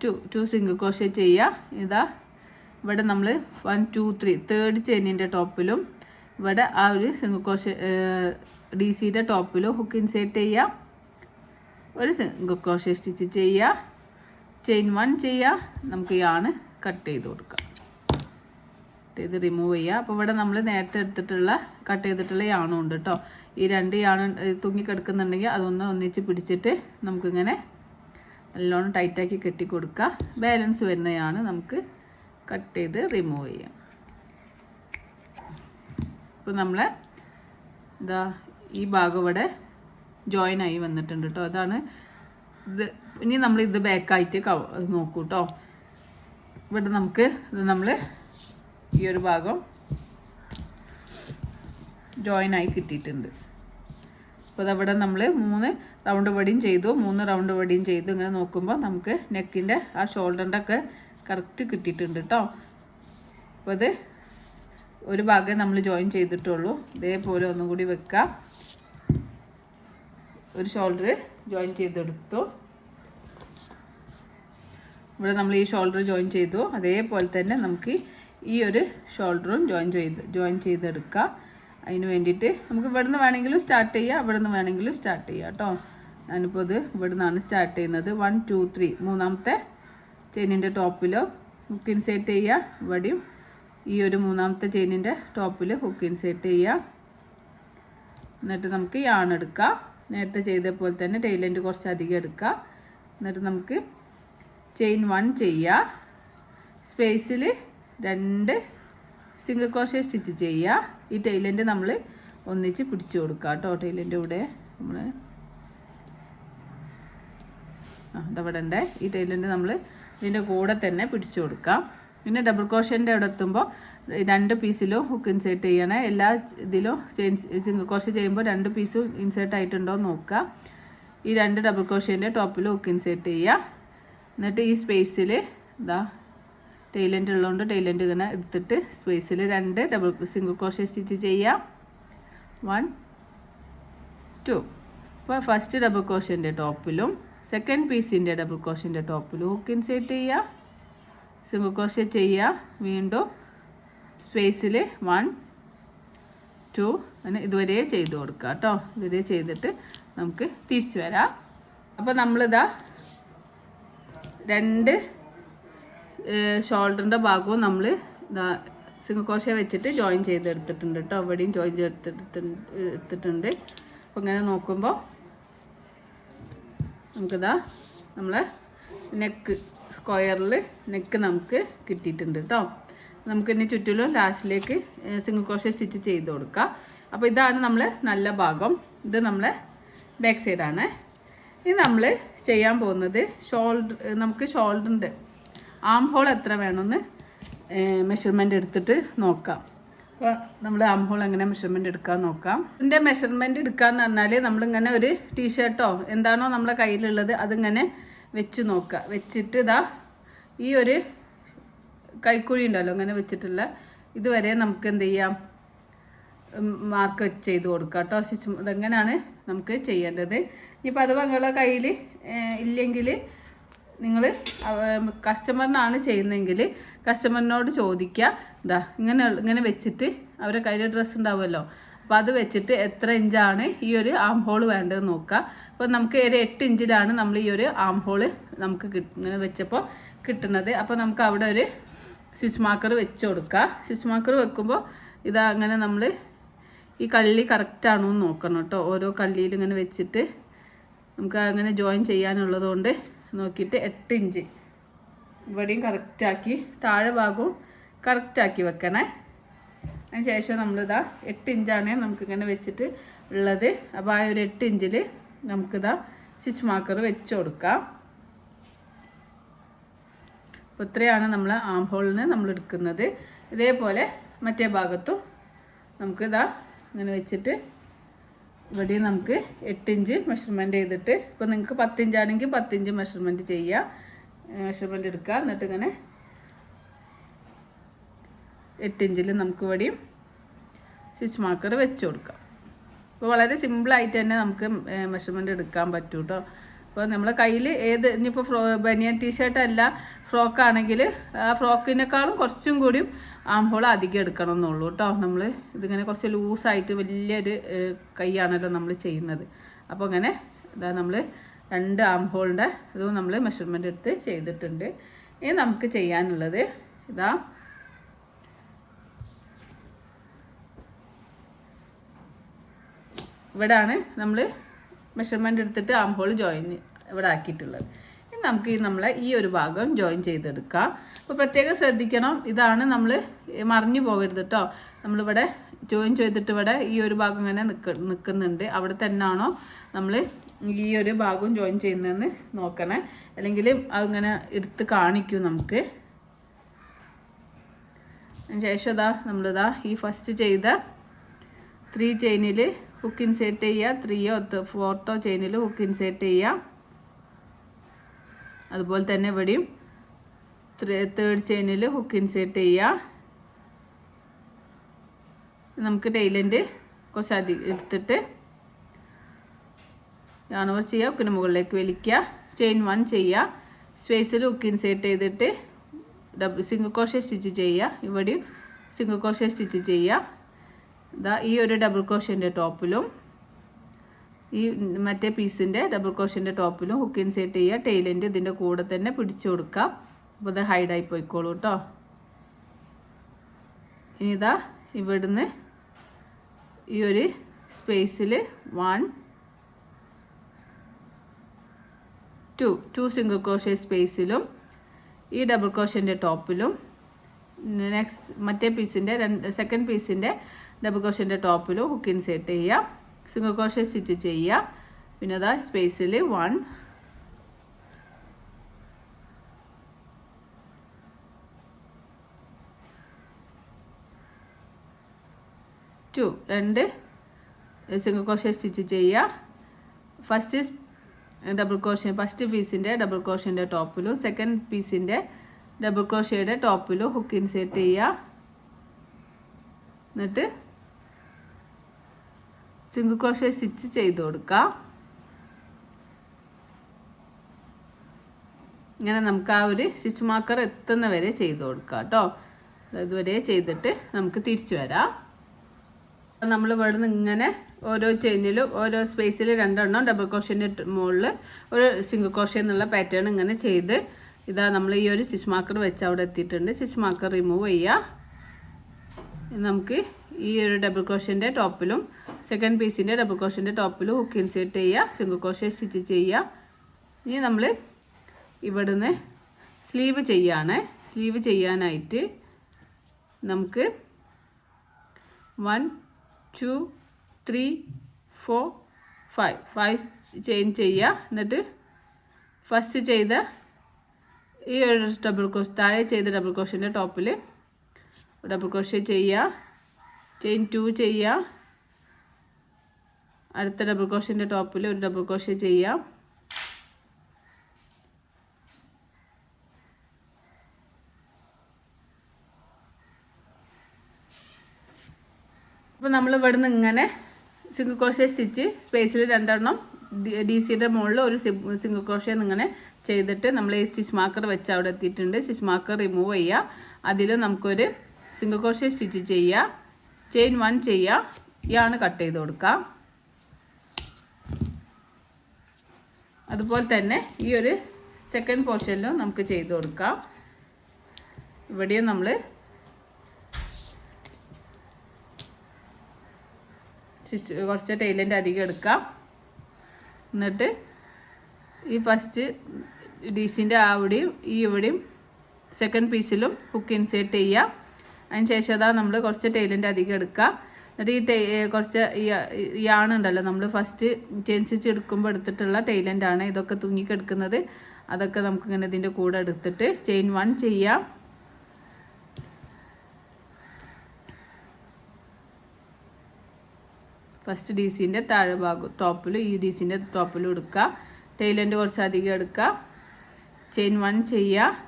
2 സിംഗിൾ ക്രോഷേ ചെയ്യുക. ഇതാ ഇവിടെ നമ്മൾ 1 2 3 തേർഡ് ചെയിനിൻ്റെ ടോപ്പിലും ഇവിടെ ആ ഒരു സിംഗിൾ ക്രോഷേ ഡി സിയുടെ ടോപ്പിലും ഹുക്ക് ഇൻസേർട്ട് ചെയ്യുക. ഒരു സിംഗിൾ ക്രോഷേ സ്റ്റിച്ച് ചെയ്യുക. ചെയിൻ 1 ചെയ്യുക. നമുക്ക് യാണ് കട്ട് ചെയ്ത് കൊടുക്കാം. ഇത് റിമൂവ് ചെയ്യുക. അപ്പോൾ ഇവിടെ നമ്മൾ നേരത്തെ എടുത്തിട്ടുള്ള കട്ട് ചെയ്തിട്ടുള്ള യാണും ഉണ്ട് കേട്ടോ. ഈ 2 യാണ് തൂങ്ങിക്കിടക്കുന്നുണ്ടെങ്കിൽ അതൊന്ന് ഒന്നിച്ച് പിടിച്ചിട്ട് നമുക്കിങ്ങനെ നല്ലോണം ടൈറ്റാക്കി കെട്ടി കൊടുക്കുക. ബാലൻസ് വരുന്നതാണ് നമുക്ക് കട്ട് ചെയ്ത് റിമൂവ് ചെയ്യാം. ഇപ്പോൾ നമ്മൾ ഇതാ ഈ ഭാഗം ഇവിടെ ജോയിൻ ആയി വന്നിട്ടുണ്ട് കേട്ടോ. അതാണ് ഇത്. ഇനി നമ്മൾ ഇത് ബാക്കായിട്ട് നോക്കൂ കേട്ടോ. ഇവിടെ നമുക്ക് ഇത് നമ്മൾ ഈ ഒരു ഭാഗം ജോയിൻ ആയി കിട്ടിയിട്ടുണ്ട്. അപ്പോൾ അതവിടെ നമ്മൾ 3 റൗണ്ട് വടിയും ചെയ്തു. 3 റൗണ്ട് വടിയും ചെയ്തു. ഇങ്ങനെ നോക്കുമ്പോൾ നമുക്ക് നെക്കിൻ്റെ ആ ഷോൾഡറിൻ്റെ ഒക്കെ കറക്റ്റ് കിട്ടിയിട്ടുണ്ട് കേട്ടോ. അപ്പോൾ അത് ഒരു ഭാഗം നമ്മൾ ജോയിൻ ചെയ്തിട്ടുള്ളൂ. ഇതേപോലെ ഒന്നും കൂടി വെക്കുക. ഒരു ഷോൾഡർ ജോയിൻ ചെയ്തെടുത്തു. ഇവിടെ നമ്മൾ ഈ ഷോൾഡർ ജോയിൻ ചെയ്തു. അതേപോലെ തന്നെ നമുക്ക് ഈ ഒരു ഷോൾഡറും ജോയിൻ ചെയ്തെടുക്കുക. അതിന് വേണ്ടിയിട്ട് നമുക്ക് ഇവിടെ നിന്ന് വേണമെങ്കിലും സ്റ്റാർട്ട് ചെയ്യാം, ഇവിടെ നിന്ന് വേണമെങ്കിലും സ്റ്റാർട്ട് ചെയ്യാം കേട്ടോ. ഞാനിപ്പോൾ ഇത് ഇവിടെ നിന്നാണ് സ്റ്റാർട്ട് ചെയ്യുന്നത്. 1 2 3 മൂന്നാമത്തെ ചെയിനിൻ്റെ ടോപ്പിലോ ഹുക്ക് ഇൻസേർട്ട് ചെയ്യുക. ഇവിടെയും ഈ ഒരു മൂന്നാമത്തെ ചെയിനിൻ്റെ ടോപ്പിൽ ഹുക്ക് ഇൻസേർട്ട് ചെയ്യുക. എന്നിട്ട് നമുക്ക് യാൺ എടുക്കുക. നേരത്തെ ചെയ്ത പോലെ തന്നെ ടെയിൽ എൻഡ് കുറച്ച് അധികം എടുക്കുക. എന്നിട്ട് നമുക്ക് ചെയിൻ 1 ചെയ്യുക. സ്പേസിൽ 2 സിംഗിൾ ക്രോഷേ സ്റ്റിച്ച് ചെയ്യുക. ഈ ടെയിൽ എൻഡ് നമ്മൾ ഒന്നിച്ച് പിടിച്ചു കൊടുക്കുക കേട്ടോ. ടെയിൽ എൻഡ് ഇവിടെ നമ്മൾ അതവിടെ ഉണ്ട്. ഈ ടെയിൽ എൻഡ് നമ്മൾ ഇതിൻ്റെ കൂടെ തന്നെ പിടിച്ചു കൊടുക്കാം. പിന്നെ ഡബിൾ ക്രോഷേൻ്റെ അവിടെ എത്തുമ്പോൾ 2 പീസിലും ഹുക്ക് ഇൻസേർട്ട് ചെയ്യണേ. എല്ലാ ഇതിലും സിംഗിൾ ക്രോഷേ ചെയ്യുമ്പോൾ 2 പീസും ഇൻസേർട്ട് ആയിട്ടുണ്ടോ എന്ന് നോക്കുക. ഈ 2 ഡബിൾ ക്രോഷേൻ്റെ ടോപ്പിൽ ഹുക്ക് ഇൻസേർട്ട് ചെയ്യുക. എന്നിട്ട് ഈ സ്പേസിൽ ഇതാ ടെയിൽ എൻഡ് ഉള്ളതുകൊണ്ട് ടെയിൽ എൻഡ് ഇങ്ങനെ എടുത്തിട്ട് സ്പേസിൽ 2 സിംഗിൾ ക്രോഷേ സ്റ്റിച്ച് ചെയ്യുക. 1 2. അപ്പോൾ ഫസ്റ്റ് ഡബിൾ ക്രോഷേൻ്റെ ടോപ്പിലും സെക്കൻഡ് പീസിൻ്റെ ഡബിൾ ക്രോഷേൻ്റെ ടോപ്പിലും ഹുക്ക് ഇൻസേർട്ട് ചെയ്യുക. സിംഗിൾ ക്രോഷേ ചെയ്യുക. വീണ്ടും സ്പേസിൽ 1 2 അങ്ങനെ ഇതുവരെ ചെയ്ത് കൊടുക്കുക കേട്ടോ. ഇതുവരെ ചെയ്തിട്ട് നമുക്ക് തിരിച്ചു വരാം. അപ്പോൾ നമ്മളിതാ 2 ഷോൾഡറിൻ്റെ ഭാഗവും നമ്മൾ ഇതാ സിംഗിൾ ക്രോഷേ വെച്ചിട്ട് ജോയിൻ ചെയ്തെടുത്തിട്ടുണ്ട് കേട്ടോ. അവിടെയും ജോയിൻ എടുത്തിട്ടുണ്ട്. അപ്പോൾ ഇങ്ങനെ നോക്കുമ്പോൾ നമുക്കിതാ നമ്മളെ നെക്ക് സ്ക്വയറിൽ നെക്ക് നമുക്ക് കിട്ടിയിട്ടുണ്ട് കേട്ടോ. നമുക്കിനി ചുറ്റിലും ലാസ്റ്റിലേക്ക് സിംഗിൾ ക്രോഷേ സ്റ്റിച്ച് ചെയ്ത് കൊടുക്കുക. അപ്പോൾ ഇതാണ് നമ്മൾ നല്ല ഭാഗം. ഇത് നമ്മളെ ബാക്ക് സൈഡാണ്. ഇനി നമ്മൾ ചെയ്യാൻ പോകുന്നത് നമുക്ക് ഷോൾഡറിൻ്റെ ആം ഹോൾ എത്ര വേണമെന്ന് മെഷർമെൻ്റ് എടുത്തിട്ട് നോക്കാം. അപ്പോൾ നമ്മൾ ആം ഹോൾ എങ്ങനെ മെഷർമെൻ്റ് എടുക്കാൻ നോക്കാം. ഇതിൻ്റെ മെഷർമെൻ്റ് എടുക്കാമെന്ന് പറഞ്ഞാൽ നമ്മളിങ്ങനെ ഒരു ടീഷർട്ടോ എന്താണോ നമ്മളെ കയ്യിലുള്ളത് അതിങ്ങനെ വെച്ച് നോക്കുക. വെച്ചിട്ട് ഇതാ ഈ ഒരു കൈക്കുഴി ഉണ്ടല്ലോ ഇങ്ങനെ വെച്ചിട്ടുള്ള ഇതുവരെ നമുക്ക് എന്ത് ചെയ്യാം, മാർക്ക് ചെയ്ത് കൊടുക്കാം കേട്ടോ. ഇതെങ്ങനെയാണ് നമുക്ക് ചെയ്യേണ്ടത്. ഇനിയിപ്പോൾ അഥവാ നിങ്ങളുടെ കയ്യിൽ ഇല്ലെങ്കിൽ നിങ്ങൾ കസ്റ്റമറിനാണ് ചെയ്യുന്നതെങ്കിൽ കസ്റ്റമറിനോട് ചോദിക്കുക. ഇങ്ങനെ വെച്ചിട്ട് അവരുടെ കയ്യിൽ ഡ്രസ്സ് ഉണ്ടാവുമല്ലോ, അപ്പോൾ അത് വെച്ചിട്ട് എത്ര ഇഞ്ചാണ് ഈ ഒരു ആം ഹോൾ വേണ്ടത് നോക്കുക. അപ്പോൾ നമുക്ക് ഒരു 8 ഇഞ്ചിലാണ് നമ്മൾ ഈ ഒരു ആം ഹോൾ നമുക്ക് ഇങ്ങനെ വെച്ചപ്പോൾ കിട്ടുന്നത്. അപ്പോൾ നമുക്ക് അവിടെ ഒരു സ്റ്റിച്ച് മാർക്കർ വെച്ച് കൊടുക്കുക. സ്റ്റിച്ച് മാർക്കർ വെക്കുമ്പോൾ അങ്ങനെ നമ്മൾ ഈ കള്ളി കറക്റ്റാണോ എന്ന് നോക്കണം കേട്ടോ. ഓരോ കള്ളിയിൽ ഇങ്ങനെ വെച്ചിട്ട് നമുക്ക് അങ്ങനെ ജോയിൻ ചെയ്യാനുള്ളത് കൊണ്ട് നോക്കിയിട്ട് 8 ഇഞ്ച് ഇവിടെയും കറക്റ്റാക്കി താഴെ ഭാഗവും കറക്റ്റാക്കി വെക്കണേ. അതിന് ശേഷം നമ്മളിതാ 8 ഇഞ്ചാണ് നമുക്കിങ്ങനെ വെച്ചിട്ട് ഉള്ളത്. അപ്പോൾ ആ ഒരു 8 ഇഞ്ചിൽ നമുക്കിതാ സ്റ്റിച്ച് മാർക്കർ വെച്ച് കൊടുക്കാം. അപ്പോൾ ഇത്രയാണ് നമ്മൾ ആം ഹോളിന് നമ്മൾ എടുക്കുന്നത്. ഇതേപോലെ മറ്റേ ഭാഗത്തും നമുക്കിതാ ഇങ്ങനെ വെച്ചിട്ട് ഇവിടെയും നമുക്ക് 8 ഇഞ്ച് മെഷർമെൻറ്റ് ചെയ്തിട്ട്, ഇപ്പോൾ നിങ്ങൾക്ക് 10 ഇഞ്ചാണെങ്കിൽ 10 ഇഞ്ച് മെഷർമെൻറ്റ് ചെയ്യുക, മെഷർമെൻറ്റ് എടുക്കുക. എന്നിട്ട് ഇങ്ങനെ 8 ഇഞ്ചിൽ നമുക്ക് ഇവിടെയും സ്റ്റിച്ച് മാർക്കർ വെച്ച് കൊടുക്കാം. അപ്പോൾ വളരെ സിമ്പിളായിട്ട് തന്നെ നമുക്ക് മെഷർമെൻറ്റ് എടുക്കാൻ പറ്റും കേട്ടോ. അപ്പോൾ നമ്മളെ കയ്യിൽ ഇനിയിപ്പോൾ ബനിയൻ ടീഷർട്ട് അല്ല ഫ്രോക്കാണെങ്കിൽ ആ ഫ്രോക്കിനേക്കാളും കുറച്ചും കൂടിയും ആം ഹോൾ അധികം എടുക്കണം എന്നുള്ളൂ കേട്ടോ. നമ്മൾ ഇതിങ്ങനെ കുറച്ച് ലൂസായിട്ട് വലിയൊരു കൈയാണല്ലോ നമ്മൾ ചെയ്യുന്നത്. അപ്പോൾ അങ്ങനെ നമ്മൾ 2 ആം ഹോളിൻ്റെ ഇതും നമ്മൾ മെഷർമെൻ്റ് എടുത്ത് ചെയ്തിട്ടുണ്ട്. ഇനി നമുക്ക് ചെയ്യാനുള്ളത് ഇവിടെയാണ് നമ്മൾ മെഷർമെൻ്റ് എടുത്തിട്ട് ആം ഹോൾ ജോയിൻ ഇവിടെ ആക്കിയിട്ടുള്ളത്. ഇനി നമുക്ക് നമ്മളെ ഈ ഒരു ഭാഗം ജോയിൻ ചെയ്തെടുക്കാം. അപ്പോൾ പ്രത്യേകം ശ്രദ്ധിക്കണം, ഇതാണ് നമ്മൾ മറിഞ്ഞു പോകരുത് കേട്ടോ. നമ്മളിവിടെ ജോയിൻ ചെയ്തിട്ട് ഇവിടെ ഈ ഒരു ഭാഗം ഇങ്ങനെ നിൽക്കുന്നുണ്ട്, അവിടെ തന്നെയാണോ നമ്മൾ ഈ ഒരു ഭാഗവും ജോയിൻ ചെയ്യുന്നതെന്ന് നോക്കണേ. അല്ലെങ്കിൽ അതിങ്ങനെ എടുത്ത് കാണിക്കും നമുക്ക്. അതിന് ശേഷം നമ്മളിതാ ഈ ഫസ്റ്റ് ചെയ്ത 3 ചെയിനിൽ ഹുക്ക് ഇൻസേർട്ട് ചെയ്യുക. 3ഓ 4ഓ ചെയിനിൽ ഹുക്ക് ഇൻസേർട്ട് ചെയ്യുക. അതുപോലെ തന്നെ ഇവിടെയും 3rd ചെയിനിൽ ഹുക്ക് ഇൻസേർട്ട് ചെയ്യുക. നമുക്ക് ടൈലൻ്റ് കുറച്ച് അധികം എടുത്തിട്ട് ഓവർ ചെയ്യുക, ഹുക്കിന് മുകളിലേക്ക് വലിക്കുക, ചെയിൻ 1 ചെയ്യുക, സ്പേസിൽ ഹുക്ക് ഇൻസേർട്ട് ചെയ്തിട്ട് സിംഗിൾ ക്രോഷേ സ്റ്റിച്ച് ചെയ്യുക. ഇവിടെയും സിംഗിൾ ക്രോഷേ സ്റ്റിച്ച് ചെയ്യുക. ഈ ഒരു ഡബിൾ ക്രോഷേൻ്റെ ടോപ്പിലും ഈ മറ്റേ പീസിൻ്റെ ഡബിൾ ക്രോഷേൻ്റെ ടോപ്പിലും ഹുക്ക് ഇൻസേർട്ട് ചെയ്യുക. ടൈലൻ്റ് ഇതിൻ്റെ കൂടെ തന്നെ പിടിച്ചു കൊടുക്കുക. അപ്പോൾ ഇത് ഹൈഡായി പോയിക്കോളൂ കേട്ടോ. ഇനി ഇവിടുന്ന് ഈ ഒരു സ്പേസിൽ 1 2 സിംഗിൾ ക്രോഷേ സ്പേസിലും ഈ ഡബിൾ ക്രോഷേൻ്റെ ടോപ്പിലും നെക്സ്റ്റ് മറ്റേ പീസിൻ്റെ സെക്കൻഡ് പീസിൻ്റെ ഡബിൾ ക്രോഷേൻ്റെ ടോപ്പിലും ഹുക്ക് ഇൻസേർട്ട് ചെയ്യുക, സിംഗിൾ ക്രോഷേ സ്റ്റിച്ച് ചെയ്യുക. പിന്നെ സ്പേസിൽ 1 2 സിംഗിൾ ക്രോഷേ സ്റ്റിച്ച് ചെയ്യുക. ഫസ്റ്റ് ഡബിൾ ക്രോഷേ ഫസ്റ്റ് പീസിൻ്റെ ഡബിൾ ക്രോഷേൻ്റെ ടോപ്പിലും സെക്കൻഡ് പീസിൻ്റെ ഡബിൾ ക്രോഷേയുടെ ടോപ്പിലും ഹുക്ക് ഇൻസേർട്ട് ചെയ്യുക. എന്നിട്ട് സിംഗിൾ ക്രോഷേ സ്റ്റിച്ച് ചെയ്ത് കൊടുക്കുക. ഇങ്ങനെ നമുക്ക് ആ ഒരു സ്റ്റിച്ച് മാർക്കർ എത്തുന്ന വരെ ചെയ്ത് കൊടുക്കുക കേട്ടോ. ഇതുവരെ ചെയ്തിട്ട് നമുക്ക് തിരിച്ചു വരാം. നമ്മൾ ഇവിടെ നിന്ന് ഇങ്ങനെ ഓരോ ചെയിനിലും ഓരോ സ്പേസിൽ 2 എണ്ണം ഡബിൾ ക്രോഷേൻ്റെ മുകളിൽ ഒരു സിംഗിൾ ക്രോഷേ എന്നുള്ള പാറ്റേൺ ഇങ്ങനെ ചെയ്ത് നമ്മൾ ഈ ഒരു സ്റ്റിച്ച് മാർക്കർ വെച്ച് അവിടെ എത്തിയിട്ടുണ്ട്. സ്റ്റിച്ച് മാർക്കർ റിമൂവ് ചെയ്യുക. നമുക്ക് ഈ ഒരു ഡബിൾ ക്രോഷേൻ്റെ ടോപ്പിലും സെക്കൻഡ് പീസിൻ്റെ ഡബിൾ ക്രോഷേൻ്റെ ടോപ്പിലും ഹുക്ക് ഇൻസേർട്ട് ചെയ്യുക, സിംഗിൾ ക്രോഷേ സ്റ്റിച്ച് ചെയ്യുക. ഇനി നമ്മൾ ഇവിടുന്ന് സ്ലീവ് ചെയ്യാണ്. സ്ലീവ് ചെയ്യാനായിട്ട് നമുക്ക് 1 2 3 4 5 ചെയിൻ ചെയ്യുക. എന്നിട്ട് ഫസ്റ്റ് ചെയ്ത ഈ ഒരു ഡബിൾ ക്രോഷേ താഴെ ചെയ്ത ഡബിൾ ക്രോഷേൻ്റെ ടോപ്പിൽ ഡബിൾ ക്രോഷേ ചെയ്യുക, ചെയിൻ 2 ചെയ്യുക, അടുത്ത ഡബിൾ ക്രോഷേൻ്റെ ടോപ്പിൽ ഒരു ഡബിൾ ക്രോഷേ ചെയ്യുക. അപ്പോൾ നമ്മൾ ഇവിടുന്ന് ഇങ്ങനെ സിംഗിൾ ക്രോഷേ സ്റ്റിച്ച് സ്പേസിൽ 2 എണ്ണം ഡി സിയുടെ മുകളിൽ ഒരു സിംഗിൾ ക്രോഷേ ഇങ്ങനെ ചെയ്തിട്ട് നമ്മൾ ഈ സ്റ്റിച്ച് മാർക്കർ വെച്ച് അവിടെ എത്തിയിട്ടുണ്ട്. സ്റ്റിച്ച് മാർക്കർ റിമൂവ് ചെയ്യുക. അതിൽ നമുക്കൊരു സിംഗിൾ ക്രോഷ്യ സ്റ്റിച്ച് ചെയ്യുക, ചെയിൻ 1 ചെയ്യുക, യാണ് കട്ട് ചെയ്ത് കൊടുക്കുക. അതുപോലെ തന്നെ ഈ ഒരു സെക്കൻഡ് പോർഷനിലും നമുക്ക് ചെയ്ത് കൊടുക്കാം. ഇവിടെയും നമ്മൾ കുറച്ച് ടൈലൻ്റ് അധികം എടുക്കാം. എന്നിട്ട് ഈ ഫസ്റ്റ് ഡീസിൻ്റെ അവിടെയും ഈ ഇവിടെയും സെക്കൻഡ് പീസിലും ഹുക്ക് ഇൻസേർട്ട് ചെയ്യുക. അതിന് ശേഷം അതാ നമ്മൾ കുറച്ച് ടൈലൻ്റ് അധികം എടുക്കുക. എന്നിട്ട് ഈ കുറച്ച് യാണുണ്ടല്ലോ നമ്മൾ ഫസ്റ്റ് ചെയിൻ സ്റ്റിച്ച് എടുക്കുമ്പോൾ എടുത്തിട്ടുള്ള ടൈലൻ്റാണ് ഇതൊക്കെ തുങ്ങിക്കെടുക്കുന്നത്. അതൊക്കെ നമുക്കിങ്ങനെ ഇതിൻ്റെ കൂടെ എടുത്തിട്ട് ചെയിൻ 1 ചെയ്യാം. ഫസ്റ്റ് ഡി സിൻ്റെ താഴെ ഭാഗം ടോപ്പിലും ഈ ഡി സിൻ്റെ ടോപ്പിലും എടുക്കുക. ടൈലൻ്റ് കുറച്ച് അധികം എടുക്കുക. ചെയിൻ 1 ചെയ്യുക.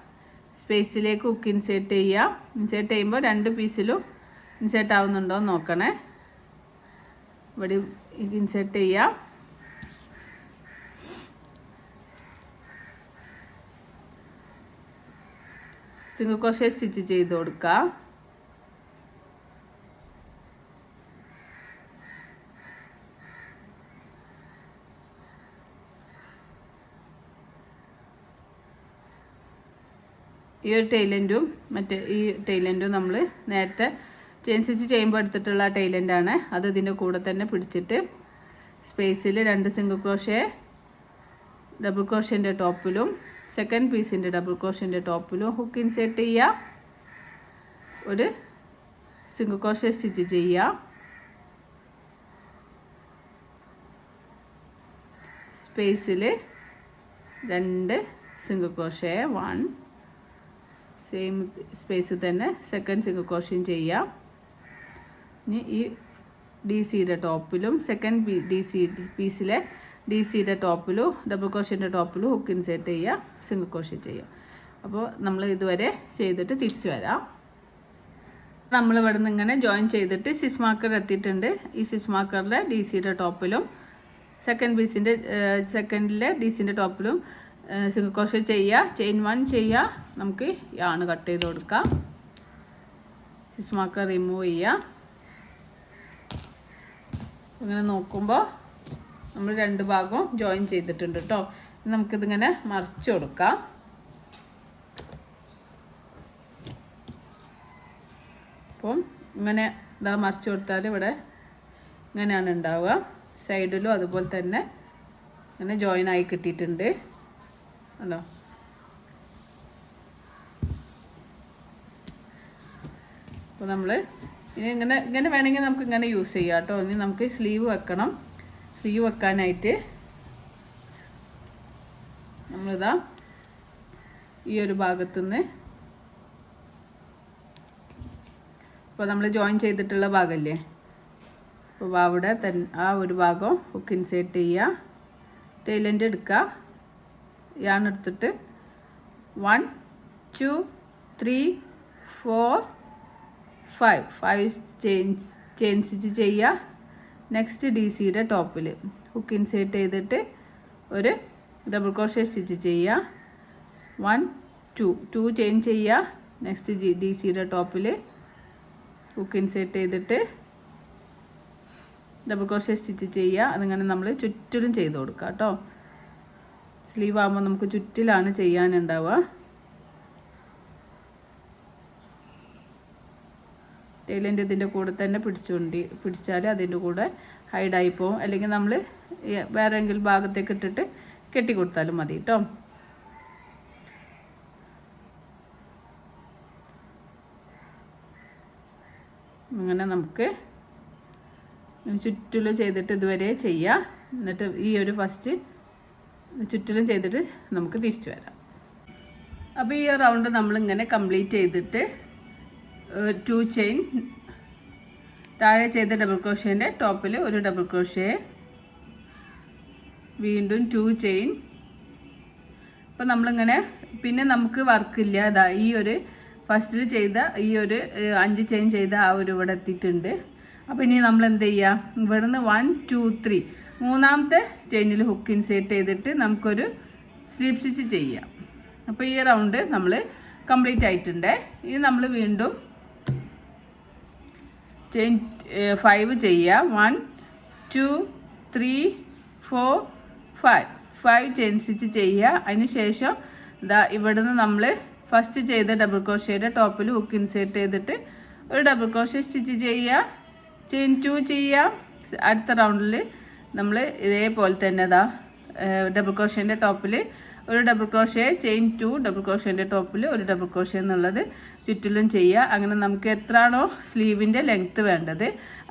സ്പേസിലേക്ക് ഹുക്ക് ഇൻസേർട്ട് ചെയ്യുക. ഇൻസേർട്ട് ചെയ്യുമ്പോൾ 2 പീസിലും ഇൻസേർട്ട് ആവുന്നുണ്ടോ എന്ന് നോക്കണേ. ഇവിടെ ഇൻസേർട്ട് ചെയ്യുക. സിംഗിൾ ക്രോഷ്യ സ്റ്റിച്ച് ചെയ്ത് കൊടുക്കുക. ഈ ഒരു ടൈലൻറ്റും മറ്റേ ഈ ടൈലൻറ്റും നമ്മൾ നേരത്തെ ചെയിൻ സ്റ്റിച്ച് ചെയ്യുമ്പോൾ എടുത്തിട്ടുള്ള ടൈലൻ്റാണ്. അത് ഇതിൻ്റെ കൂടെ തന്നെ പിടിച്ചിട്ട് സ്പേസിൽ 2 സിംഗിൾ ക്രോഷ്യ ഡബിൾ ക്രോഷ്യൻ്റെ ടോപ്പിലും സെക്കൻഡ് പീസിൻ്റെ ഡബിൾ ക്രോഷ്യൻ്റെ ടോപ്പിലും ഹുക്ക് ഇൻസേർട്ട് ചെയ്യുക. ഒരു സിംഗിൾ ക്രോഷ്യ സ്റ്റിച്ച് ചെയ്യുക. സ്പേസിൽ 2 സിംഗിൾ ക്രോഷ്യ 1 സെയിം സ്പേസിൽ തന്നെ സെക്കൻഡ് സിംഗിൾ ക്രോഷ്യം ചെയ്യാം. ഇനി ഈ ഡി സിയുടെ ടോപ്പിലും സെക്കൻഡ് പീസിലെ ഡി സിയുടെ ടോപ്പിലും ഡബിൾ ക്രോഷ്യൻ്റെ ടോപ്പിലും ഹുക്ക് ഇൻസേർട്ട് ചെയ്യുക, സിംഗിൾ ക്രോഷ്യം ചെയ്യുക. അപ്പോൾ നമ്മൾ ഇതുവരെ ചെയ്തിട്ട് തിരിച്ചു വരാം. നമ്മൾ ഇവിടെ നിന്ന് ഇങ്ങനെ ജോയിൻ ചെയ്തിട്ട് സ്റ്റിച്ച് മാർക്കർ എത്തിയിട്ടുണ്ട്. ഈ സ്റ്റിച്ച് മാർക്കറിലെ ഡി സിയുടെ ടോപ്പിലും സെക്കൻഡിലെ ഡി സിൻ്റെ ടോപ്പിലും സിംഗിൾ ക്രോഷ്യ ചെയ്യുക, ചെയിൻ 1 ചെയ്യുക. നമുക്ക് യാണ് കട്ട് ചെയ്ത് കൊടുക്കാം. സ്റ്റിച്ച് മാർക്കർ റിമൂവ് ചെയ്യുക. ഇങ്ങനെ നോക്കുമ്പോൾ നമ്മൾ 2 ഭാഗവും ജോയിൻ ചെയ്തിട്ടുണ്ട് കേട്ടോ. നമുക്കിതിങ്ങനെ മറിച്ച് കൊടുക്കാം. അപ്പം ഇങ്ങനെ ഇതാ മറിച്ച് കൊടുത്താൽ ഇവിടെ ഇങ്ങനെയാണ് ഉണ്ടാവുക. സൈഡിലും അതുപോലെ തന്നെ ഇങ്ങനെ ജോയിൻ ആയി കിട്ടിയിട്ടുണ്ട് അല്ലോ. അപ്പോൾ നമ്മൾ ഇനി ഇങ്ങനെ വേണമെങ്കിൽ നമുക്ക് ഇങ്ങനെ യൂസ് ചെയ്യാം കേട്ടോ. ഇനി നമുക്ക് സ്ലീവ് വെക്കണം. സ്ലീവ് വെക്കാനായിട്ട് നമ്മളിതാ ഈ ഒരു ഭാഗത്തുനിന്ന് ഇപ്പോൾ നമ്മൾ ജോയിൻ ചെയ്തിട്ടുള്ള ഭാഗമല്ലേ, അപ്പോൾ അവിടെ തന്നെ ആ ഒരു ഭാഗം ഹുക്ക് ഇൻസേർട്ട് ചെയ്യുക. ടൈലൻ്റ് എടുക്കുക. യാണ് എടുത്തിട്ട് 1 2 3 4 5 ചെയിൻ സ്റ്റിച്ച് ചെയ്യുക. നെക്സ്റ്റ് ഡി സിയുടെ ടോപ്പിൽ ഹുക്ക് ഇൻസേർട്ട് ചെയ്തിട്ട് ഒരു ഡബിൾ ക്രോഷ്യ സ്റ്റിച്ച് ചെയ്യുക. 1 2 ചെയിൻ ചെയ്യുക. നെക്സ്റ്റ് ഡി സിയുടെ ടോപ്പിൽ ഹുക്ക് ഇൻസേർട്ട് ചെയ്തിട്ട് ഡബിൾ ക്രോഷ്യ സ്റ്റിച്ച് ചെയ്യുക. അതിങ്ങനെ നമ്മൾ ചുറ്റിലും ചെയ്ത് കൊടുക്കുക കേട്ടോ. സ്ലീവ് ആകുമ്പോൾ നമുക്ക് ചുറ്റിലാണ് ചെയ്യാനുണ്ടാവുക. ടൈലൻ്റ് ഇതിൻ്റെ കൂടെ തന്നെ പിടിച്ചാൽ അതിൻ്റെ കൂടെ ഹൈഡായി പോകും. അല്ലെങ്കിൽ നമ്മൾ വേറെ എങ്കിലും ഭാഗത്തേക്ക് ഇട്ടിട്ട് കെട്ടിക്കൊടുത്താലും മതി കേട്ടോ. അങ്ങനെ നമുക്ക് ചുറ്റിലും ചെയ്തിട്ട് ഇതുവരെ ചെയ്യാം. എന്നിട്ട് ഈ ഒരു ഫസ്റ്റ് ചുറ്റിലും ചെയ്തിട്ട് നമുക്ക് തിരിച്ചു വരാം. അപ്പോൾ ഈ റൗണ്ട് നമ്മളിങ്ങനെ കംപ്ലീറ്റ് ചെയ്തിട്ട് 2 ചെയിൻ താഴെ ചെയ്ത ഡബിൾ ക്രോഷ്യേൻ്റെ ടോപ്പിൽ ഒരു ഡബിൾ ക്രോഷ്യ, വീണ്ടും 2 ചെയിൻ. അപ്പോൾ നമ്മളിങ്ങനെ പിന്നെ നമുക്ക് വർക്കില്ല. അതാ ഈ ഒരു ഫസ്റ്റിൽ ചെയ്ത ഈ ഒരു 5 ചെയിൻ ചെയ്ത ആ ഒരു ഇവിടെ എത്തിയിട്ടുണ്ട്. അപ്പോൾ ഇനി നമ്മൾ എന്ത് ചെയ്യുക, ഇവിടുന്ന് 1 2 3 മൂന്നാമത്തെ ചെയിനിൽ ഹുക്ക് ഇൻസേർട്ട് ചെയ്തിട്ട് നമുക്കൊരു സ്ലീപ്പ് സ്റ്റിച്ച് ചെയ്യാം. അപ്പോൾ ഈ റൗണ്ട് നമ്മൾ കംപ്ലീറ്റ് ആയിട്ടുണ്ട്. ഇനി നമ്മൾ വീണ്ടും ചെയിൻ 5 ചെയ്യുക. 1 2 3 4 5 ചെയിൻ സ്റ്റിച്ച് ചെയ്യുക. അതിന് ശേഷം ഇവിടുന്ന് നമ്മൾ ഫസ്റ്റ് ചെയ്ത ഡബിൾ ക്രോഷയുടെ ടോപ്പിൽ ഹുക്ക് ഇൻസേർട്ട് ചെയ്തിട്ട് ഒരു ഡബിൾ ക്രോഷ സ്റ്റിച്ച് ചെയ്യുക. ചെയിൻ 2 ചെയ്യുക. അടുത്ത റൗണ്ടിൽ നമ്മൾ ഇതേപോലെ തന്നെ ഡബിൾ ക്രോഷേൻ്റെ ടോപ്പിൽ ഒരു ഡബിൾ ക്രോഷേ, ചെയിൻ 2 ഡബിൾ ക്രോഷേൻ്റെ ടോപ്പിൽ ഒരു ഡബിൾ ക്രോഷേ എന്നുള്ളത് ചുറ്റിലും ചെയ്യുക. അങ്ങനെ നമുക്ക് എത്രയാണോ സ്ലീവിൻ്റെ ലെങ്ത്ത് വേണ്ടത്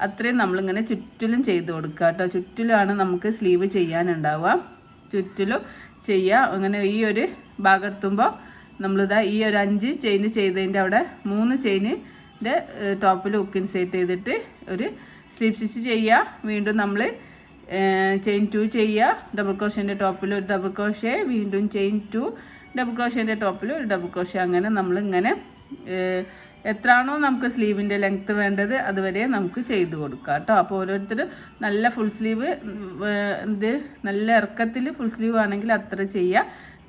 അത്രയും നമ്മളിങ്ങനെ ചുറ്റിലും ചെയ്ത് കൊടുക്കുക കേട്ടോ. ചുറ്റിലുമാണ് നമുക്ക് സ്ലീവ് ചെയ്യാനുണ്ടാവുക. ചുറ്റിലും ചെയ്യുക. അങ്ങനെ ഈ ഒരു ഭാഗത്തുമ്പോൾ ഈ ഒരു 5 ചെയിൻ ചെയ്തതിൻ്റെ അവിടെ 3 ചെയിനിൻ്റെ ടോപ്പിൽ ഹുക്ക് ഇൻസേർട്ട് ചെയ്തിട്ട് ഒരു സ്ലീപ്പ് സ്റ്റിച്ച് ചെയ്യുക. വീണ്ടും നമ്മൾ ചെയിൻ 2 ചെയ്യുക. ഡബിൾ ക്രോഷേൻ്റെ ടോപ്പിൽ ഒരു ഡബിൾ ക്രോഷേ, വീണ്ടും ചെയിൻ 2 ഡബിൾ ക്രോഷേൻ്റെ ടോപ്പിൽ ഒരു ഡബിൾ ക്രോഷേ. അങ്ങനെ നമ്മളിങ്ങനെ എത്രയാണോ നമുക്ക് സ്ലീവിൻ്റെ ലെങ്ത്ത് വേണ്ടത് അതുവരെ നമുക്ക് ചെയ്ത് കൊടുക്കാം കേട്ടോ. അപ്പോൾ ഓരോരുത്തർ നല്ല ഫുൾ സ്ലീവ് നല്ല ഇറക്കത്തിൽ ഫുൾ സ്ലീവ് ആണെങ്കിൽ അത്ര ചെയ്യുക.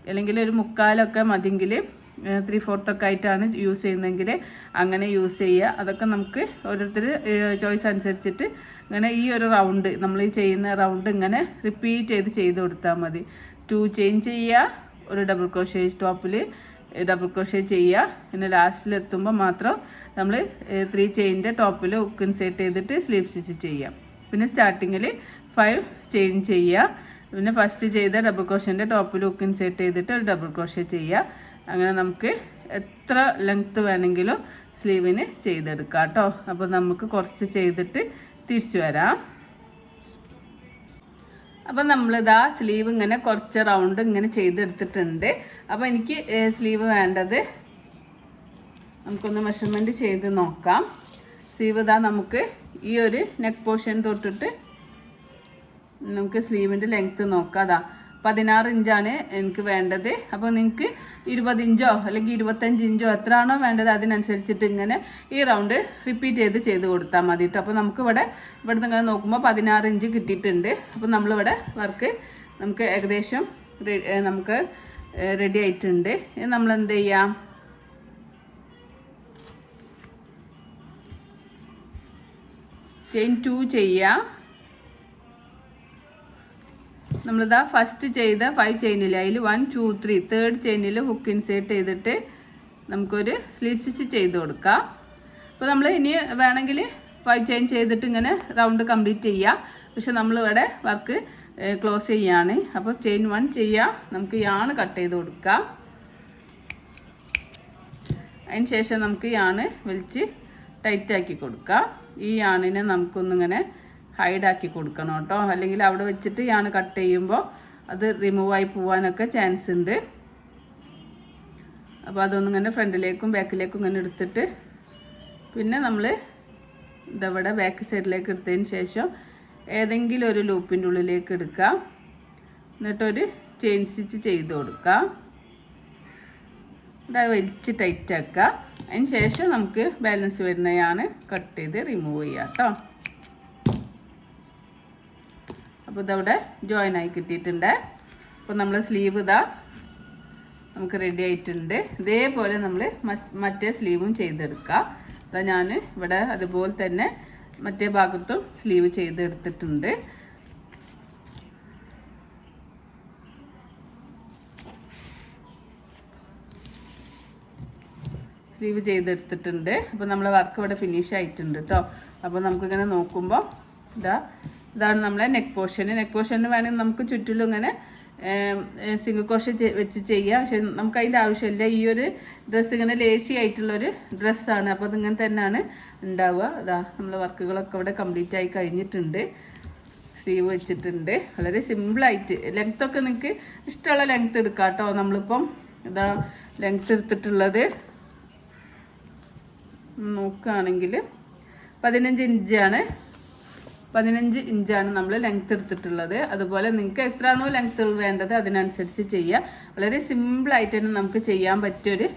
അല്ലെങ്കിൽ ഒരു മുക്കാലൊക്കെ മതിയെങ്കിൽ 3/4 ആയിട്ടാണ് യൂസ് ചെയ്യുന്നതെങ്കിൽ അങ്ങനെ യൂസ് ചെയ്യുക. അതൊക്കെ നമുക്ക് ഓരോരുത്തർ ചോയ്സ് അനുസരിച്ചിട്ട് അങ്ങനെ ഈ ഒരു റൗണ്ട് നമ്മൾ ഈ ചെയ്യുന്ന റൗണ്ട് ഇങ്ങനെ റിപ്പീറ്റ് ചെയ്ത് കൊടുത്താൽ മതി. 2 ചെയിൻ ചെയ്യുക, ഒരു ഡബിൾ ക്രോഷേ ടോപ്പിൽ ഡബിൾ ക്രോഷേ ചെയ്യുക. പിന്നെ ലാസ്റ്റിലെത്തുമ്പോൾ മാത്രം നമ്മൾ 3 ചെയിനിൻ്റെ ടോപ്പിൽ ഹുക്ക് ഇൻസേർട്ട് ചെയ്തിട്ട് സ്ലീപ്പ് സ്റ്റിച്ച് ചെയ്യാം. പിന്നെ സ്റ്റാർട്ടിങ്ങിൽ 5 ചെയിൻ ചെയ്യുക. പിന്നെ ഫസ്റ്റ് ചെയ്ത ഡബിൾ ക്രോഷേൻ്റെ ടോപ്പിൽ ഹുക്ക് ഇൻസേർട്ട് ചെയ്തിട്ട് ഒരു ഡബിൾ ക്രോഷേ ചെയ്യുക. അങ്ങനെ നമുക്ക് എത്ര ലെങ്ത്ത് വേണമെങ്കിലും സ്ലീവിന് ചെയ്തെടുക്കാം കേട്ടോ. അപ്പോൾ നമുക്ക് കുറച്ച് ചെയ്തിട്ട് തിരിച്ചു വരാം. അപ്പം നമ്മളിതാ സ്ലീവ് ഇങ്ങനെ കുറച്ച് റൗണ്ട് ഇങ്ങനെ ചെയ്തെടുത്തിട്ടുണ്ട്. അപ്പോൾ എനിക്ക് സ്ലീവ് വേണ്ടത് നമുക്കൊന്ന് മെഷർമെൻറ്റ് ചെയ്ത് നോക്കാം. സ്ലീവ് നമുക്ക് ഈ ഒരു നെക്ക് പോർഷൻ തൊട്ടിട്ട് നമുക്ക് സ്ലീവിൻ്റെ ലെങ്ത്ത് നോക്കാം. 16 ഇഞ്ചാണ് എനിക്ക് വേണ്ടത്. അപ്പോൾ നിങ്ങൾക്ക് 20 ഇഞ്ചോ അല്ലെങ്കിൽ 25 ഇഞ്ചോ എത്രയാണോ വേണ്ടത് അതിനനുസരിച്ചിട്ട് ഇങ്ങനെ ഈ റൗണ്ട് റിപ്പീറ്റ് ചെയ്ത് കൊടുത്താൽ മതി കേട്ടോ. അപ്പോൾ നമുക്ക് ഇവിടെ നിന്ന് നോക്കുമ്പോൾ 16 ഇഞ്ച് കിട്ടിയിട്ടുണ്ട്. അപ്പോൾ നമ്മളിവിടെ വർക്ക് നമുക്ക് ഏകദേശം നമുക്ക് റെഡി ആയിട്ടുണ്ട്. നമ്മൾ എന്ത് ചെയ്യാം, ചെയിൻ 2 ചെയ്യുക. നമ്മളിതാ ഫസ്റ്റ് ചെയ്ത 5 ചെയിനിൽ അതിൽ 1 2 3 തേർഡ് ചെയിനിൽ ഹുക്ക് ഇൻസേർട്ട് ചെയ്തിട്ട് നമുക്കൊരു സ്ലീപ്പ് സ്റ്റിച്ച് ചെയ്ത് കൊടുക്കാം. അപ്പോൾ നമ്മൾ ഇനി വേണമെങ്കിൽ 5 ചെയിൻ ചെയ്തിട്ട് ഇങ്ങനെ റൗണ്ട് കംപ്ലീറ്റ് ചെയ്യുക. പക്ഷെ നമ്മളിവിടെ വർക്ക് ക്ലോസ് ചെയ്യാണ്. അപ്പോൾ ചെയിൻ 1 ചെയ്യുക. നമുക്ക് യാണ് കട്ട് ചെയ്ത് കൊടുക്കാം. അതിന് ശേഷം നമുക്ക് യാണ് വലിച്ച് ടൈറ്റാക്കി കൊടുക്കാം. ഈ യാണിനെ നമുക്കൊന്നിങ്ങനെ ഹൈഡാക്കി കൊടുക്കണം കേട്ടോ. അല്ലെങ്കിൽ അവിടെ വെച്ചിട്ട് യാണ് കട്ട് ചെയ്യുമ്പോൾ അത് റിമൂവായി പോകാനൊക്കെ ചാൻസ് ഉണ്ട്. അപ്പോൾ അതൊന്നിങ്ങനെ ഫ്രണ്ടിലേക്കും ബാക്കിലേക്കും ഇങ്ങനെ എടുത്തിട്ട് പിന്നെ നമ്മൾ ഇതവിടെ ബാക്ക് സൈഡിലേക്ക് എടുത്തതിന് ശേഷം ഏതെങ്കിലും ഒരു ലൂപ്പിൻ്റെ ഉള്ളിലേക്ക് എടുക്കാം. എന്നിട്ടൊരു ചെയിൻ സ്റ്റിച്ച് ചെയ്ത് കൊടുക്കാം. ഇത് വലിച്ച് ടൈറ്റാക്കുക. അതിന് ശേഷം നമുക്ക് ബാലൻസ് വരുന്നതാണ് കട്ട് ചെയ്ത് റിമൂവ് ചെയ്യാം കേട്ടോ. അപ്പോൾ ഇതവിടെ ജോയിൻ ആയി കിട്ടിയിട്ടുണ്ട്. അപ്പോൾ നമ്മൾ സ്ലീവ് നമുക്ക് റെഡി ആയിട്ടുണ്ട്. ഇതേപോലെ നമ്മൾ മറ്റേ സ്ലീവും ചെയ്തെടുക്കാം. അതാ ഞാൻ ഇവിടെ അതുപോലെ തന്നെ മറ്റേ ഭാഗത്തും സ്ലീവ് ചെയ്തെടുത്തിട്ടുണ്ട്. സ്ലീവ് ചെയ്തെടുത്തിട്ടുണ്ട്. അപ്പോൾ നമ്മളെ വർക്ക് ഇവിടെ ഫിനിഷ് ആയിട്ടുണ്ട് കേട്ടോ. അപ്പോൾ നമുക്കിങ്ങനെ നോക്കുമ്പോൾ ഇതാണ് നമ്മളെ നെക്ക് പോർഷന് വേണമെങ്കിൽ നമുക്ക് ചുറ്റിലും ഇങ്ങനെ സിംഗിൾ ക്രോഷേ വെച്ച് ചെയ്യാം. പക്ഷെ നമുക്ക് അതിൻ്റെ ആവശ്യമില്ല. ഈ ഒരു ഡ്രസ്സ് ഇങ്ങനെ ലേസി ആയിട്ടുള്ളൊരു ഡ്രസ്സാണ്. അപ്പോൾ അതിങ്ങനെ തന്നെയാണ് ഉണ്ടാവുക. നമ്മളെ വർക്കുകളൊക്കെ ഇവിടെ കംപ്ലീറ്റ് ആയി കഴിഞ്ഞിട്ടുണ്ട്. സ്ലീവ് വെച്ചിട്ടുണ്ട്. വളരെ സിമ്പിളായിട്ട് ലെങ്ത്തൊക്കെ നിങ്ങൾക്ക് ഇഷ്ടമുള്ള ലെങ്ത്ത് എടുക്കാം കേട്ടോ. നമ്മളിപ്പം ലെങ്ത്ത് എടുത്തിട്ടുള്ളത് നോക്കുകയാണെങ്കിൽ 15 ഇഞ്ചാണ് നമ്മൾ ലെങ്ത്ത് എടുത്തിട്ടുള്ളത്. അതുപോലെ നിങ്ങൾക്ക് എത്രയാണോ ലെങ്ത്ത് വേണ്ടത് അതിനനുസരിച്ച് ചെയ്യുക. വളരെ സിമ്പിളായിട്ട് തന്നെ നമുക്ക് ചെയ്യാൻ പറ്റിയൊരു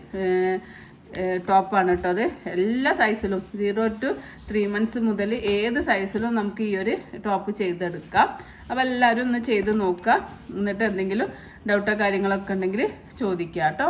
ടോപ്പാണ് കേട്ടോ. അത് എല്ലാ സൈസിലും 0 to 3 months മുതൽ ഏത് സൈസിലും നമുക്ക് ഈ ഒരു ടോപ്പ് ചെയ്തെടുക്കാം. അപ്പോൾ എല്ലാവരും ഒന്ന് ചെയ്ത് നോക്കുക. എന്നിട്ട് എന്തെങ്കിലും ഡൗട്ടോ കാര്യങ്ങളൊക്കെ ഉണ്ടെങ്കിൽ ചോദിക്കുക കേട്ടോ.